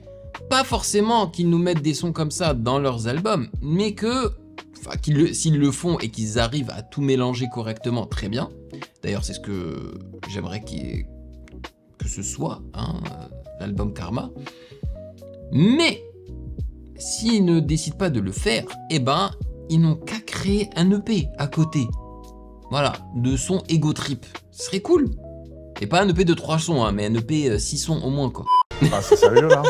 pas forcément qu'ils nous mettent des sons comme ça dans leurs albums, mais que, enfin, s'ils le font et qu'ils arrivent à tout mélanger correctement, très bien. D'ailleurs, c'est ce que j'aimerais que ce soit, hein, l'album Karma. Mais s'ils ne décident pas de le faire, eh ben, ils n'ont qu'à créer un EP à côté. Voilà, de sons ego trip. Ce serait cool. Et pas un EP de 3 sons, hein, mais un EP 6 sons au moins, quoi. Ah, c'est sérieux là?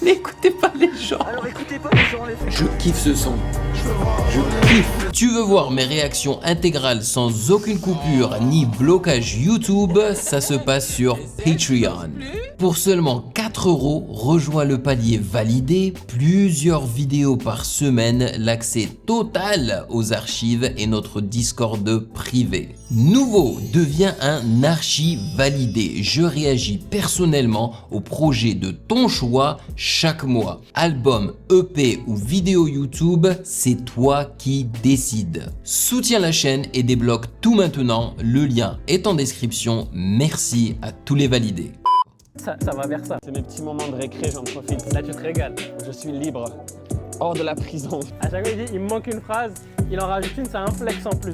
N'écoutez pas les gens. Alors écoutez pas les gens, les Je kiffe ce son. Je kiffe. Tu veux voir mes réactions intégrales sans aucune coupure ni blocage YouTube? Ça se passe sur Patreon. Pour seulement 4 €, rejoins le palier validé, plusieurs vidéos par semaine, l'accès total aux archives et notre Discord privé. Nouveau, deviens un archi validé. Je réagis personnellement au projet de ton choix chaque mois. Album, EP ou vidéo YouTube, c'est toi qui décides. Soutiens la chaîne et débloque tout maintenant. Le lien est en description. Merci à tous les validés. Ça va vers ça. C'est mes petits moments de récré, j'en profite. Là, tu te régales. Je suis libre, hors de la prison. À chaque fois, il dit, il me manque une phrase, il en rajoute une, c'est un flex en plus.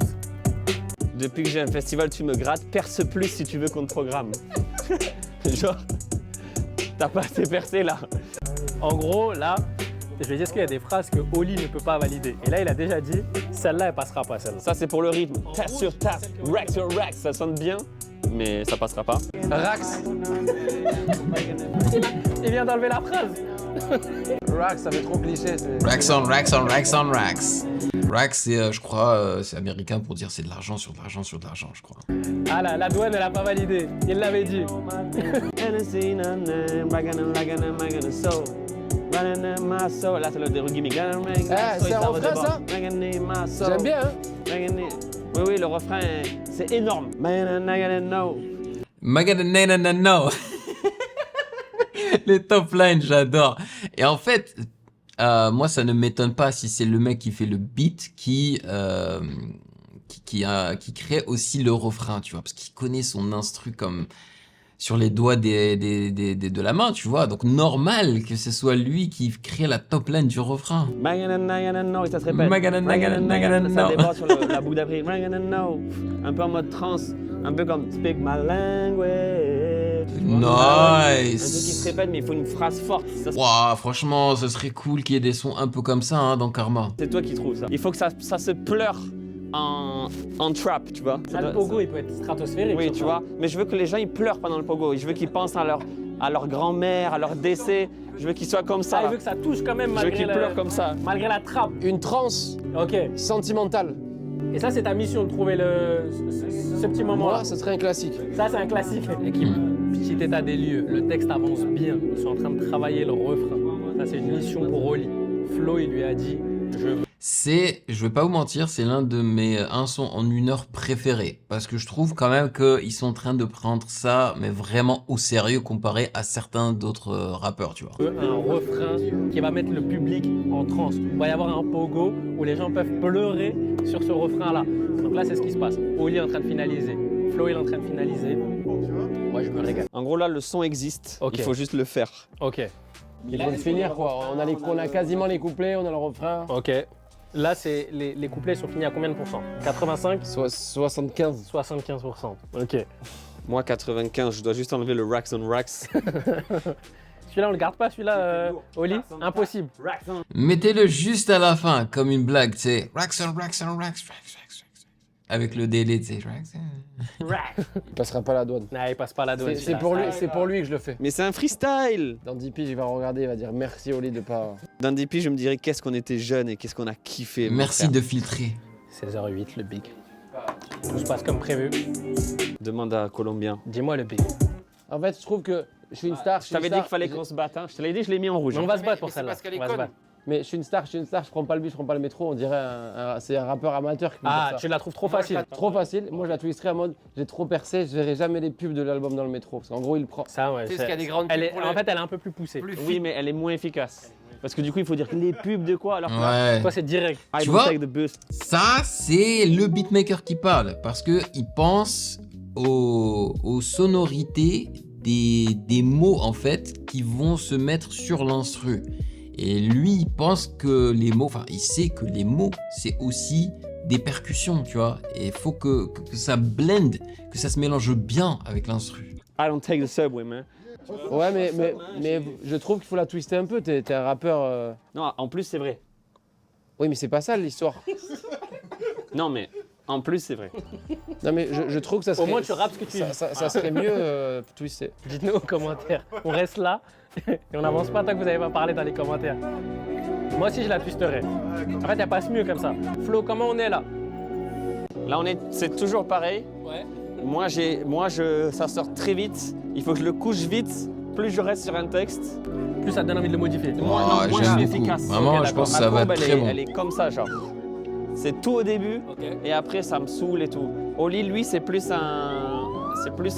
Depuis que j'ai un festival, tu me grattes, perce plus si tu veux qu'on te programme. Genre, t'as pas assez percé là. En gros, là, je vais dire qu'il y a des phrases que Oli ne peut pas valider. Et là, il a déjà dit, celle-là, elle passera pas, celle-là. Ça, c'est pour le rythme. Tasse sur tasse, rack sur rack, ça sonne bien, mais ça passera pas. Rax. Il vient d'enlever la phrase. Rax, ça fait trop cliché. Racks on racks on racks on racks. Racks, c'est, je crois, c'est américain pour dire c'est de l'argent sur de l'argent sur de l'argent, je crois. Ah là, la douane, elle a pas validé. Il l'avait dit. Là, c'est le de Gimme. c'est un refrain, ça? J'aime bien, hein? Oui, oui, le refrain, c'est énorme. Magadananano. Les top lines, j'adore. Et en fait, moi, ça ne m'étonne pas si c'est le mec qui fait le beat qui crée aussi le refrain, tu vois, parce qu'il connaît son instru comme sur les doigts de la main, tu vois. Donc normal que ce soit lui qui crée la top line du refrain. Et ça se répète. Ça déborde sur la boucle d'après. Un peu en mode trance, un peu comme Speak my language. Nice. Un truc qui se répète, mais il faut une phrase forte. Ça, Waouh, franchement, ce serait cool qu'il y ait des sons un peu comme ça, hein, dans Karma. c'est toi qui trouves ça. Il faut que ça se pleure en trap, tu vois. Là, le pogo, il peut être stratosphérique. Oui, sur tu ça. vois. Mais je veux que les gens, ils pleurent pendant le pogo. Je veux qu'ils pensent à leur grand-mère, à leur décès. Je veux qu'ils soient comme ça. Ah, il veut que ça touche quand même Je veux malgré qu'ils pleurent comme ça. malgré la trappe. Une transe Ok. sentimentale. Et ça, c'est ta mission de trouver ce petit moment-là. Moi, ce serait un classique. Ça, c'est un classique. Équipe, petit état des lieux. Le texte avance bien. Ils sont en train de travailler le refrain. Ça, c'est une mission pour Oli. Flo, il lui a dit, je veux. C'est, je vais pas vous mentir, c'est l'un de mes un son en 1 heure préférés. Parce que je trouve quand même qu'ils sont en train de prendre ça, mais vraiment au sérieux comparé à certains d'autres rappeurs, tu vois. Un refrain qui va mettre le public en transe. Il va y avoir un pogo où les gens peuvent pleurer sur ce refrain-là. Donc là, c'est ce qui se passe. Oli est en train de finaliser. Flo est en train de finaliser. Moi, je me régale. En gros, là, le son existe. Ok. Il faut juste le faire. Ok. Il faut le finir, quoi. On a quasiment les couplets, on a le refrain. Ok. Là, c'est les couplets sont finis à combien de pourcents? 85? 75. 75%. Ok. Moi, 95, je dois juste enlever le racks on racks. Celui-là, on le garde pas, celui-là, Oli? Impossible. Mettez-le juste à la fin, comme une blague, tu sais. Racks on racks on racks, racks, racks. Avec le délai, tu sais. Il passera pas la douane. Non, il passe pas la douane. C'est pour lui que je le fais. Mais c'est un freestyle. Dans 10 piges, il va regarder, il va dire merci Oli de pas... Dans 10 piges, je me dirais qu'est-ce qu'on était jeunes et qu'est-ce qu'on a kiffé. mon Merci frère. de filtrer. 16h08, le big. Tout se passe comme prévu. Demande à Colombien. Dis-moi le big. En fait, je trouve que je suis une star. Je t'avais dit qu'il fallait qu'on se batte. Hein. Je te l'avais dit, je l'ai mis en rouge. On va se battre pour mais c'est celle-là. parce qu'elle est On va se conne. battre. Mais je suis une star, je prends pas le bus, je prends pas le métro, on dirait c'est un rappeur amateur qui peut Ah, dire tu la trouves trop facile. Trop facile, moi je la twisterais en mode j'ai trop percé, je verrai jamais les pubs de l'album dans le métro. Parce qu'en gros il prend. Ça, ouais. Tu sais, qu'il y a des grandes pubs pour En fait, elle est un peu plus poussée. Oui, mais elle est moins efficace. Parce que du coup, il faut dire les pubs de quoi alors que Ouais. Toi, c'est direct. I Tu don't vois take the bus. Ça, c'est le beatmaker qui parle. Parce qu'il pense aux sonorités des mots, en fait, qui vont se mettre sur l'instru. Et lui, il pense que les mots, enfin, il sait que les mots, c'est aussi des percussions, tu vois. Et il faut que ça blende, que ça se mélange bien avec l'instru. I don't take the subway, man. Ouais, mais je trouve qu'il faut la twister un peu. T'es un rappeur. Non, en plus, c'est vrai. Oui, mais c'est pas ça l'histoire. Non, mais en plus, c'est vrai. Non, mais je trouve que ça serait. Au moins, tu rappes ce que tu dis. Ça serait mieux twister. Dites-nous aux commentaires. On reste là et on n'avance pas tant que vous n'avez pas parlé dans les commentaires. Moi aussi, je la twisterai. En fait, il n'y a pas mieux comme ça. Flo, comment on est là? Là, c'est toujours pareil. Ouais. Ça sort très vite. Il faut que je le couche vite. Plus je reste sur un texte, Plus ça te donne envie de le modifier. moins je j'aime suis beaucoup. efficace. Vraiment, Ok, je pense que d'accord. ça va Ma être courbe, très bon. Elle est comme ça, genre. C'est tout au début et après ça me saoule et tout. Oli, lui, c'est plus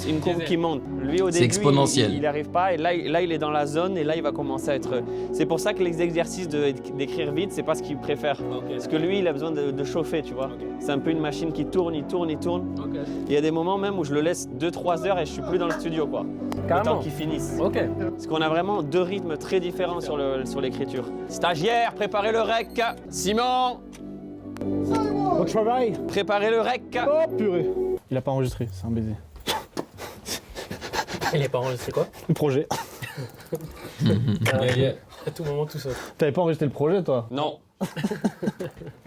une courbe qui monte. Lui, au C'est début, exponentiel. il n'arrive pas et là, il est dans la zone et là, il va commencer à être. C'est pour ça que les exercices d'écrire vite, c'est pas ce qu'il préfère. Parce que lui, il a besoin de chauffer, tu vois. C'est un peu une machine qui tourne, il tourne. Il y a des moments même où je le laisse 2-3 heures et je suis plus dans le studio, quoi. Le Carrément. temps qu'il finisse. Ok. Parce qu'on a vraiment deux rythmes très différents sur l'écriture. Stagiaire, préparez le rec. Simon, Au travail. préparez le rec. Oh purée. Il a pas enregistré, c'est un baiser. Et les parents, c'est quoi? Le projet. À tout moment, tout seul. T'avais pas enregistré le projet, toi? Non.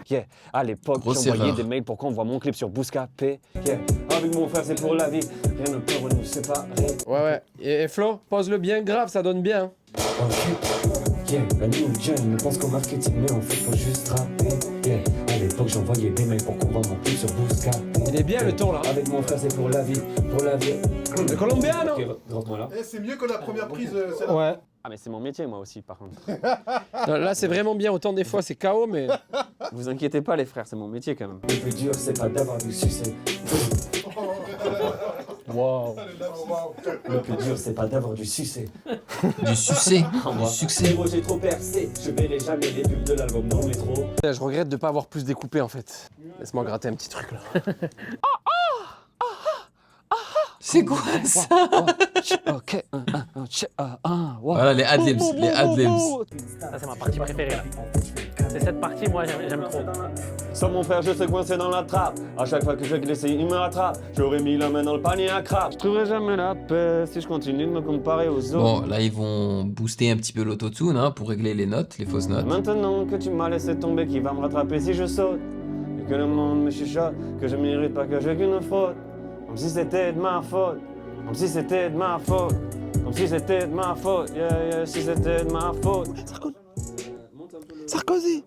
Yeah. À l'époque, Grosse j'envoyais erreur. des mails pour qu'on voit mon clip sur Bouscapé. Yeah. Avec mon frère, c'est pour la vie. Rien ne peut nous séparer. Ouais. Et Flo, pose-le bien grave, ça donne bien. Yeah, la new gen ne pense qu'au marketing, mais en fait, faut juste rapper. Yeah, à l'époque, j'envoyais des mails pour qu'on voit mon clip sur Bouscapé. Il est bien le ton là. Avec mon frère, c'est pour la vie, pour la vie. Le colombian, Ok, rentre-moi là. Eh, c'est mieux que la première prise. Celle-là. Ouais. Ah, mais c'est mon métier, moi aussi, par contre. non? Là, c'est vraiment bien. Autant des fois, c'est KO, mais. Vous inquiétez pas, les frères, c'est mon métier quand même. Le plus dur, c'est pas d'avoir du succès. Wow. Le plus dur, c'est pas d'avoir du succès. Du succès, du succès. Frérot, j'ai trop percé. Je verrai jamais les pubs de l'album dans le métro. Je regrette de pas avoir plus découpé en fait. Laisse-moi gratter un petit truc là. C'est quoi ça? Ok. Voilà les adlibs, les adlibs. Ça, c'est ma partie préférée là. C'est cette partie, moi, j'aime trop. Sans mon frère, je suis coincé dans la trappe. À chaque fois que je glisse, il me rattrape. J'aurais mis la main dans le panier à crabe. Je trouverai jamais la paix si je continue de me comparer aux autres. Bon, là ils vont booster un petit peu l'autotune hein, pour régler les notes, les fausses notes. Maintenant que tu m'as laissé tomber, qui va me rattraper si je saute? Et que le monde me chuchote, que je mérite pas, que j'ai qu'une faute. Comme si c'était de ma faute. Comme si c'était de ma faute. Comme si c'était de ma faute. Yeah, si c'était de ma faute. Sarkozy.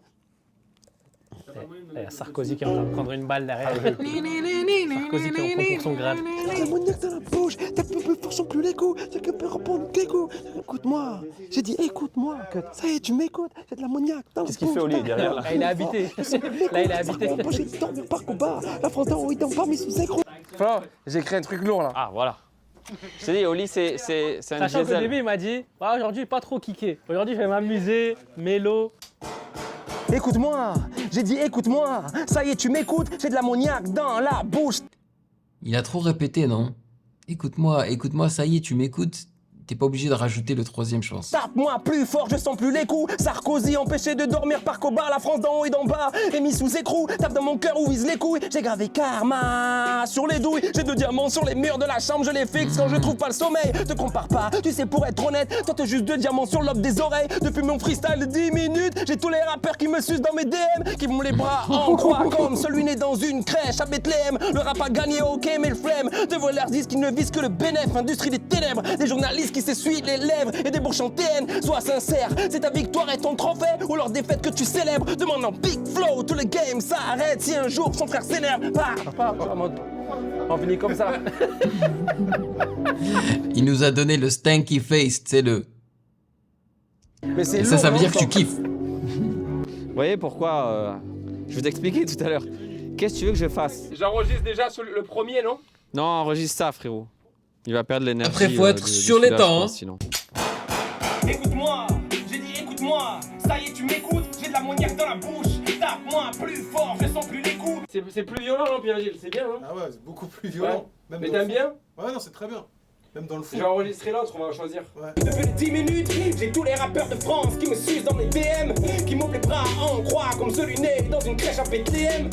Il y a Sarkozy qui est en train de prendre une balle derrière. Sarkozy qui en prend pour son grade. L'ammoniaque dans la bouche, t'as peu plus fort son plus les coups, j'ai que peut répondre tes coups. Écoute-moi, j'ai dit écoute-moi, que ça y est, tu m'écoutes, j'ai de l'ammoniaque dans la bouche. Qu'est-ce qu'il fait au lit derrière là? Là, il est habité. Là, il est habité. J'ai dormi par combat, la France d'en haut, ils dorment pas, mais sous écrou. Flo, j'ai écrit un truc lourd là. Ah, voilà. Je t'ai dit, Oli, c'est un Sachant qu'au diesel. début, il m'a dit ah, aujourd'hui, pas trop kické. Aujourd'hui, je vais m'amuser, mélo. Écoute-moi, j'ai dit écoute-moi, ça y est, tu m'écoutes, j'ai de l'ammoniaque dans la bouche. Il a trop répété, non? Écoute-moi, écoute-moi, ça y est, tu m'écoutes. T'es pas obligé de rajouter le troisième, je pense. Tape-moi plus fort, je sens plus les coups. Sarkozy empêché de dormir par Cobar, la France d'en haut et d'en bas est mis sous écrou. Tape dans mon cœur où vise les couilles. J'ai gravé karma sur les douilles. J'ai 2 diamants sur les murs de la chambre, je les fixe quand je trouve pas le sommeil. Te compare pas, tu sais pour être honnête, toi t'as juste 2 diamants sur l'aube des oreilles. Depuis mon freestyle de 10 minutes, j'ai tous les rappeurs qui me sucent dans mes DM, qui m'ont les bras en croix comme celui né dans une crèche à Bethléem. Le rap a gagné, ok, mais le flemme de voir leurs disques qui ne visent que le bénéfice. Industrie des ténèbres, des journalistes qui s'essuient les lèvres et des bourges en TN. Sois sincère, c'est ta victoire et ton trophée ou leur défaite que tu célèbres. Demande en big flow, tout le game s'arrête si un jour son frère s'énerve. Pas en mode, on finit comme ça. Il nous a donné le stanky face, c'est le... Mais c'est Et lourd, ça veut non, dire que tu kiffes. Vous voyez pourquoi je vais t'expliquer tout à l'heure. Qu'est-ce que tu veux que je fasse? J'enregistre déjà sur le premier, non? Non, enregistre ça, frérot. Il va perdre l'énergie. Après, faut être sur les temps, hein. Sinon. Écoute-moi, j'ai dit écoute-moi. Ça y est, tu m'écoutes, j'ai de l'ammoniaque dans la bouche. Tape-moi plus fort, je sens plus les coups. C'est plus violent, non, Pierre-Gilles? C'est bien, hein? Ah ouais, c'est beaucoup plus violent. Ouais. Même Mais dans le t'aimes fond. bien? Ouais, non, c'est très bien. Même dans le fond. J'ai enregistré l'autre, on va choisir. Ouais. Depuis les 10 minutes, j'ai tous les rappeurs de France qui me sucent dans les DM, qui m'ouvrent les bras en croix comme celui né dans une crèche à BTM.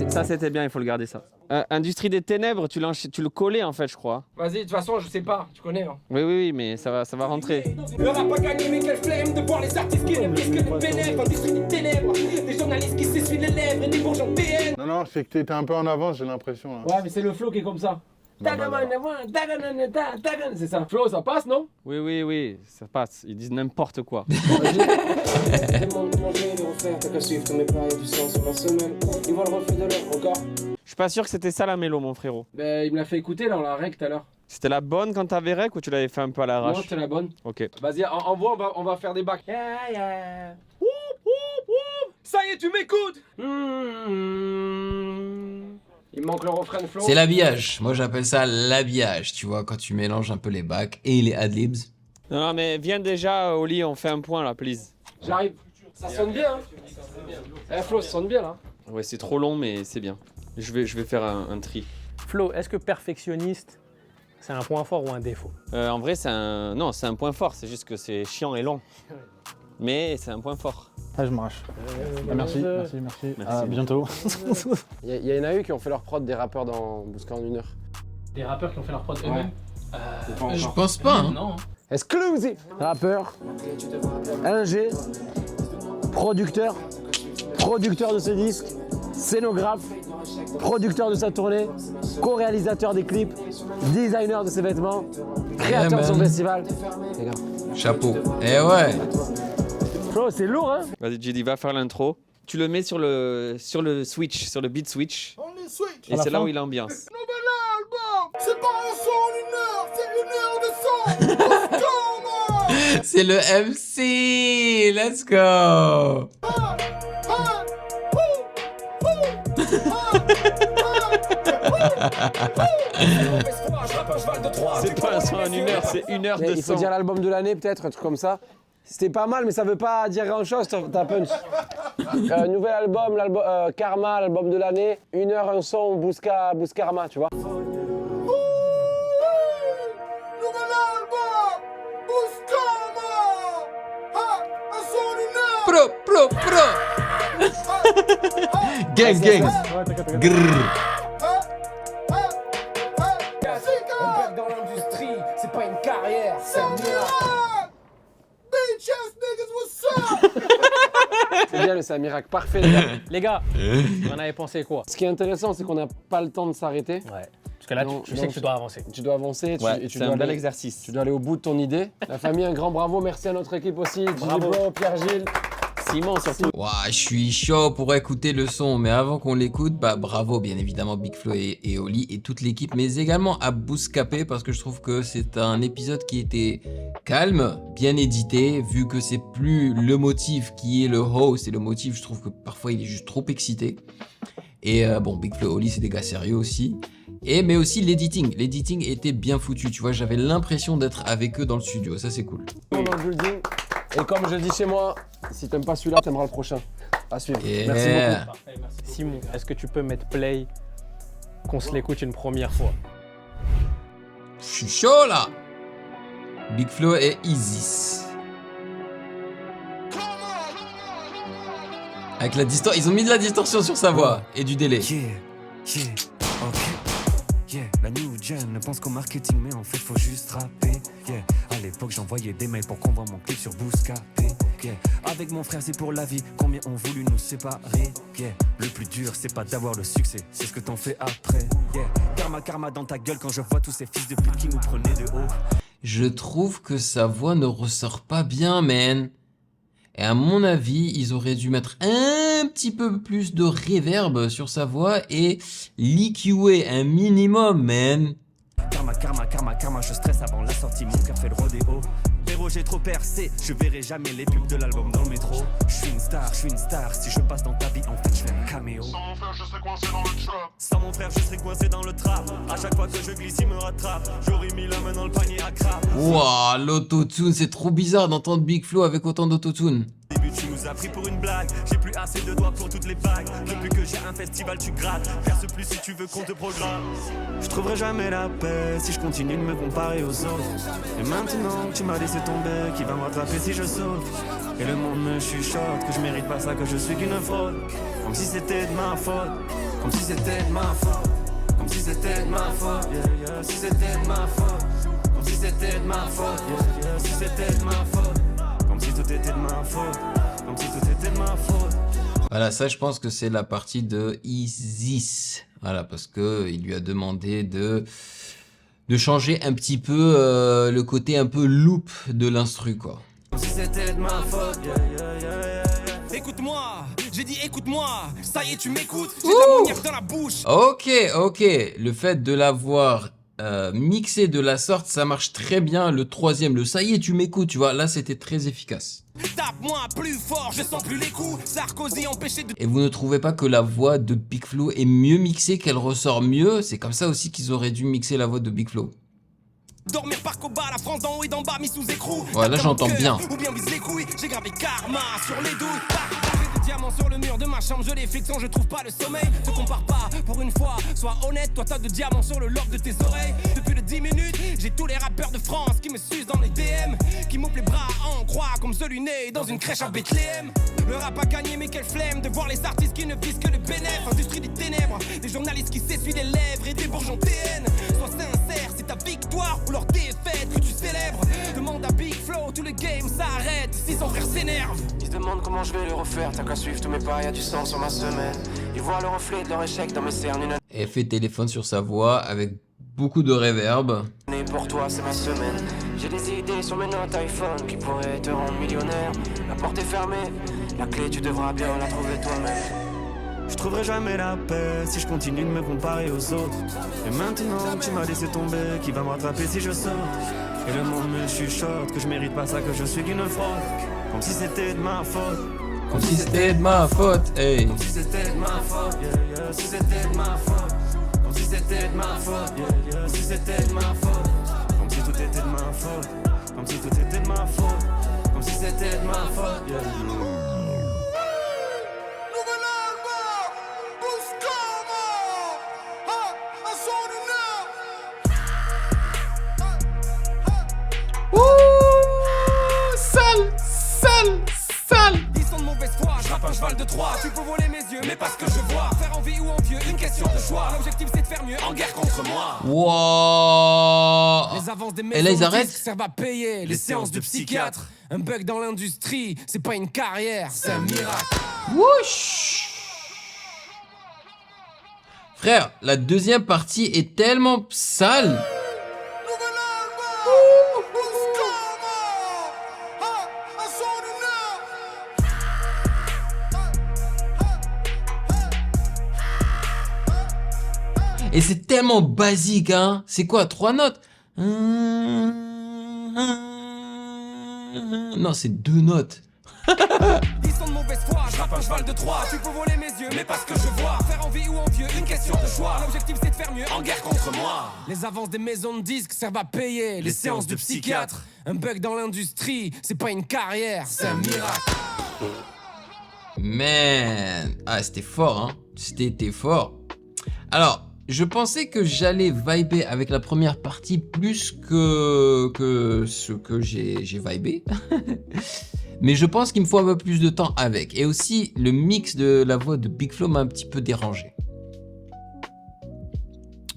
Ça c'était bien, il faut le garder ça. Industrie des ténèbres, tu le collais en fait, je crois. Vas-y, de toute façon, je sais pas, tu connais. Hein. Oui, mais ça va rentrer. Le rap a gagné, mais quelle flemme de voir les artistes qui répliquent les bénéfices, industrie des ténèbres, des journalistes qui s'essuient les lèvres et des bourgeons PN. Non, non, c'est que t'étais un peu en avance, j'ai l'impression. Là. Ouais, mais c'est le flow qui est comme ça. C'est ça. Flow, ça passe, non? Oui, ça passe. Ils disent n'importe quoi. Je suis pas sûr que c'était ça la mélo, mon frérot. Ben, il me l'a fait écouter là, on l'a rec tout à l'heure. C'était la bonne quand t'avais rec ou tu l'avais fait un peu à Non, l'arrache? c'était la bonne. Ok. Vas-y, envoie, on va faire des bacs. Ça y est, tu m'écoutes. Il me manque le refrain de flow. C'est l'habillage. Moi, j'appelle ça l'habillage. Tu vois, quand tu mélanges un peu les bacs et les adlibs. Non, mais viens déjà au lit, on fait un point là, please. J'arrive. Ça sonne bien, hein? Eh, Flo, ça sonne bien là. Ouais, c'est trop long, mais c'est bien. Je vais faire un tri. Flo, est-ce que perfectionniste, c'est un point fort ou un défaut? En vrai, c'est un point fort. C'est juste que c'est chiant et long. Mais c'est un point fort. Ah, je m'arrache. Merci. À bientôt. Il y en a eu qui ont fait leur prod des rappeurs dans Bousca en 1 heure. Des rappeurs qui ont fait leur prod eux-mêmes? Je pense pas. Hein. Non. Exclusive. Rappeur, ingé, producteur de ce disque, scénographe, producteur de sa tournée, co-réalisateur des clips, designer de ses vêtements, créateur de son man. festival. Les gars, Chapeau. Eh ouais. Flo, c'est lourd, hein? Vas-y, JD, va faire l'intro. Tu le mets sur le switch, sur le beat switch. On les switch. Et c'est là où il ambiance. Nouvel album. C'est pas un son en 1 heure, c'est 1 heure de son. C'est le MC. Let's go. C'est pas un son en 1 heure, c'est 1 heure de Il faut son. dire l'album de l'année peut-être, un truc comme ça. C'était pas mal, mais ça veut pas dire grand-chose, ta punch. Nouvel album, Karma, l'album de l'année. 1 heure, un son, Bouskarma, tu vois. Nouvel album. Bouscama. Un son en 1 heure. Pro. Gang, gang. Grrr. Dans l'industrie, c'est pas une carrière, c'est un miracle. Bitch ass niggas, what's up? C'est bien, c'est un miracle parfait, les gars. Les gars, vous en avez pensé quoi? Ce qui est intéressant, c'est qu'on n'a pas le temps de s'arrêter. Ouais. Parce que là, Non, tu sais non, que tu dois avancer. Tu dois avancer et Ouais, tu c'est dois un bel aller- exercice. Tu dois aller au bout de ton idée. La famille, un grand bravo. Merci à notre équipe aussi. Bravo. Gilles, Pierre-Gilles. Simon, surtout. Ouah, je suis chaud pour écouter le son, mais avant qu'on l'écoute, bah bravo bien évidemment Big Flo et Oli et toute l'équipe, mais également à Bouscapé parce que je trouve que c'est un épisode qui était calme, bien édité, vu que c'est plus le motif qui est le host et le motif, je trouve que parfois il est juste trop excité. Et bon, Big Flo et Oli c'est des gars sérieux aussi. Mais aussi l'editing était bien foutu, tu vois, j'avais l'impression d'être avec eux dans le studio, ça c'est cool. Dans le building. Et comme je le dis chez moi, si t'aimes pas celui-là, t'aimeras le prochain. À suivre. Yeah. Merci beaucoup. Parfait, merci. Simon, est-ce que tu peux mettre play, qu'on se l'écoute une première fois? Je suis chaud là. Big Flo et Isis. Avec la distorsion, ils ont mis de la distorsion sur sa voix et du délai. La new gen ne pense qu'au marketing, mais en fait faut juste rapper. À l'époque j'envoyais des mails pour qu'on voit mon clip sur Bouscapé. Avec mon frère c'est pour la vie, combien ont voulu nous séparer. Le plus dur c'est pas d'avoir le succès, c'est ce que t'en fais après. Karma dans ta gueule quand je vois tous ces fils de pute qui nous prenaient de haut. Je trouve que sa voix ne ressort pas bien, man. Et à mon avis, ils auraient dû mettre un petit peu plus de reverb sur sa voix et l'EQer un minimum, man. Karma, je stresse avant la sortie, mon cœur fait le rodéo. Frérot, j'ai trop percé, je verrai jamais les pubs de l'album dans le métro. Je suis une star, si je passe dans ta vie, en fait, je fais un caméo. Sans mon frère, je serais coincé dans le trap. Sans mon frère, je serais coincé dans le trap. À chaque fois que je glisse, il me rattrape. J'aurais mis la main dans le panier à crabe. Wouah, l'autotune, c'est trop bizarre d'entendre Big Flo avec autant d'autotune. Au début, tu nous as pris pour une blague. J'ai plus assez de doigts pour toutes les bagues. Depuis que j'ai un festival, tu grattes. Perce plus si tu veux qu'on te programme. Je trouverai jamais la paix si je continue de me comparer aux autres. Et maintenant que tu m'as laissé tomber, qui va me rattraper si je saute? Et le monde me chuchote que je mérite pas ça, que je suis qu'une fraude. Comme si c'était de ma faute. Comme si c'était de ma faute. Comme si c'était de ma faute. Yeah, yeah. Si c'était de ma faute. Comme si c'était de ma faute. Yeah, yeah. Si c'était de ma faute. Comme si tout était de ma faute. Comme si tout était de ma faute. Voilà, ça je pense que c'est la partie de Isis. Voilà, parce que il lui a demandé de changer un petit peu le côté un peu loop de l'instru, quoi. Comme si c'était de ma faute. Yeah, yeah, yeah, yeah. Écoute-moi, j'ai dit écoute-moi, ça y est tu m'écoutes, j'ai de l'ammoniaque dans la bouche. Ok, le fait de l'avoir mixé de la sorte, ça marche très bien. Le troisième, le ça y est tu m'écoutes, tu vois, là c'était très efficace. Tape-moi plus fort, je sens plus les coups, Sarkozy empêché de... Et vous ne trouvez pas que la voix de Big Flo est mieux mixée, qu'elle ressort mieux? C'est comme ça aussi qu'ils auraient dû mixer la voix de Big Flo. Dormir par Koba, la France d'en haut et d'en bas, mis sous écrou. Ouais, là j'entends bien. Ou bien vise les couilles, j'ai gravé karma sur les douilles. J'ai des diamants sur le mur de ma chambre, je les fixe quand je trouve pas le sommeil. Te compare pas, pour une fois, sois honnête, toi t'as de diamants sur le lobe de tes oreilles. Depuis le 10 minutes, j'ai tous les rappeurs de France qui me sucent dans les DM, qui m'ouvrent les bras en croix comme celui né dans une crèche à Bethléem. Le rap a gagné, mais quelle flemme de voir les artistes qui ne visent que le bénéfice. Industrie des ténèbres, des journalistes qui s'essuient les lèvres et des bourgeons TN. Sois sincère, c'est ta victoire ou leur défaite que tu célèbres. Demande à Big Flo, tout le game s'arrête si son frère s'énerve. Ils se demandent comment je vais le refaire, t'as qu'à suivre tous mes pas, y'a du sang sur ma semaine. Ils voient le reflet de leur échec dans mes cernes. Une Elle fait téléphone sur sa voix avec beaucoup de réverb. année pour toi, c'est ma semaine. J'ai des idées sur mes notes iPhone qui pourraient te rendre millionnaire. La porte est fermée, la clé tu devras bien la trouver toi-même. Je trouverai jamais la paix si je continue de me comparer aux autres. Et maintenant que tu m'as laissé tomber, qui va me rattraper si je saute? Et le monde me chuchote que je mérite pas ça, que je suis qu'une fraude. Comme si c'était de ma faute. Comme si c'était de ma faute, hey. Comme si c'était de ma faute, yeah, yeah. Si c'était de ma faute. Comme si c'était de ma faute, yeah, yeah. Si c'était de ma faute. Comme si tout était de ma faute. Comme si tout était de ma faute. Comme si c'était de ma faute, yeah, yeah. Ils sont de mauvaise foi, je rappe un cheval de Troie. Tu peux voler mes yeux, mais pas ce que je vois. Faire envie ou envieux, une question de choix. L'objectif c'est de faire mieux en guerre contre moi. Wow. Les avances des Et là ils maisons arrêtent. disques servent à payer les séances de psychiatre. Un bug dans l'industrie, c'est pas une carrière, c'est un miracle. Wouch. Frère, la deuxième partie est tellement sale. Et c'est tellement basique, hein. C'est quoi, 3 notes? Non, c'est 2 notes. Ils sont de mauvaise foi, je rappe un cheval de Troie. Tu peux voler mes yeux, mais pas ce que je vois. Faire envie ou envieux, une question de choix. L'objectif c'est de faire mieux en guerre contre moi. Les avances des maisons de disques servent à payer les séances de psychiatre. Un bug dans l'industrie, c'est pas une carrière, c'est un miracle. Man. Ah, c'était fort, hein. C'était fort. Alors, je pensais que j'allais vibrer avec la première partie plus que ce que j'ai vibé. Mais je pense qu'il me faut un peu plus de temps avec. Et aussi, le mix de la voix de Big Flo m'a un petit peu dérangé.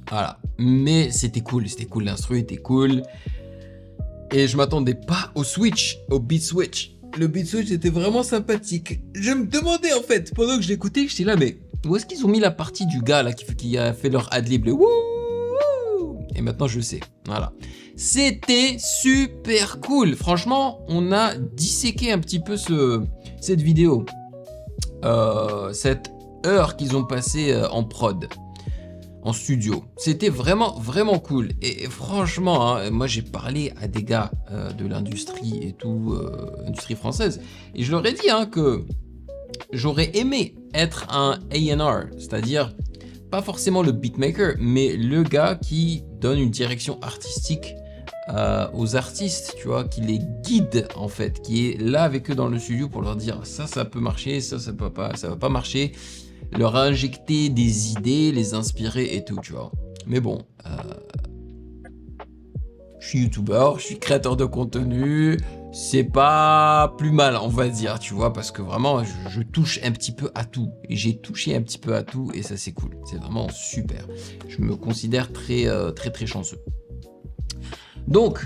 Voilà. Mais c'était cool, l'instru était cool. Et je m'attendais pas au switch, au beat switch. Le beat switch était vraiment sympathique. Je me demandais en fait, pendant que je l'écoutais, j'étais là, mais où est-ce qu'ils ont mis la partie du gars là qui a fait leur adlib, le wouh. Et maintenant je sais, voilà. C'était super cool. Franchement, on a disséqué un petit peu cette vidéo. Cette heure qu'ils ont passée en prod. en studio. C'était vraiment cool. Et franchement, hein, moi j'ai parlé à des gars de l'industrie et tout, industrie française, et je leur ai dit hein, que j'aurais aimé être un A&R, c'est-à-dire pas forcément le beatmaker, mais le gars qui donne une direction artistique aux artistes, tu vois, qui les guide en fait, qui est là avec eux dans le studio pour leur dire ça peut marcher, ça va pas marcher, leur injecter des idées, les inspirer et tout, tu vois. Mais bon, je suis youtubeur, je suis créateur de contenu, c'est pas plus mal, on va dire, tu vois, parce que vraiment, je touche un petit peu à tout. Et j'ai touché un petit peu à tout, et ça, c'est cool. C'est vraiment super. Je me considère très chanceux. Donc,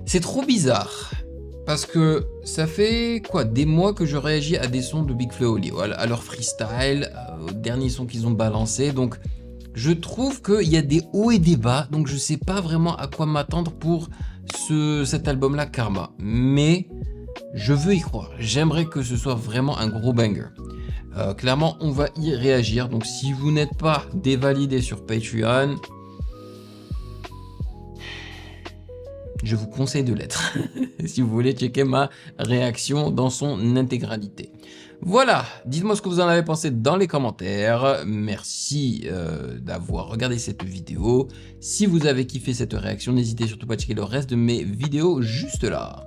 c'est trop bizarre. Parce que ça fait quoi, des mois que je réagis à des sons de Big Flo et Oli, à leur freestyle, aux derniers sons qu'ils ont balancés. Donc, je trouve qu'il y a des hauts et des bas, donc je sais pas vraiment à quoi m'attendre pour cet album-là, Karma. Mais je veux y croire. J'aimerais que ce soit vraiment un gros banger. Clairement, on va y réagir. Donc, si vous n'êtes pas dévalidé sur Patreon, je vous conseille de l'être. Si vous voulez checker ma réaction dans son intégralité. Voilà, dites-moi ce que vous en avez pensé dans les commentaires. Merci d'avoir regardé cette vidéo. Si vous avez kiffé cette réaction, n'hésitez surtout pas à checker le reste de mes vidéos juste là.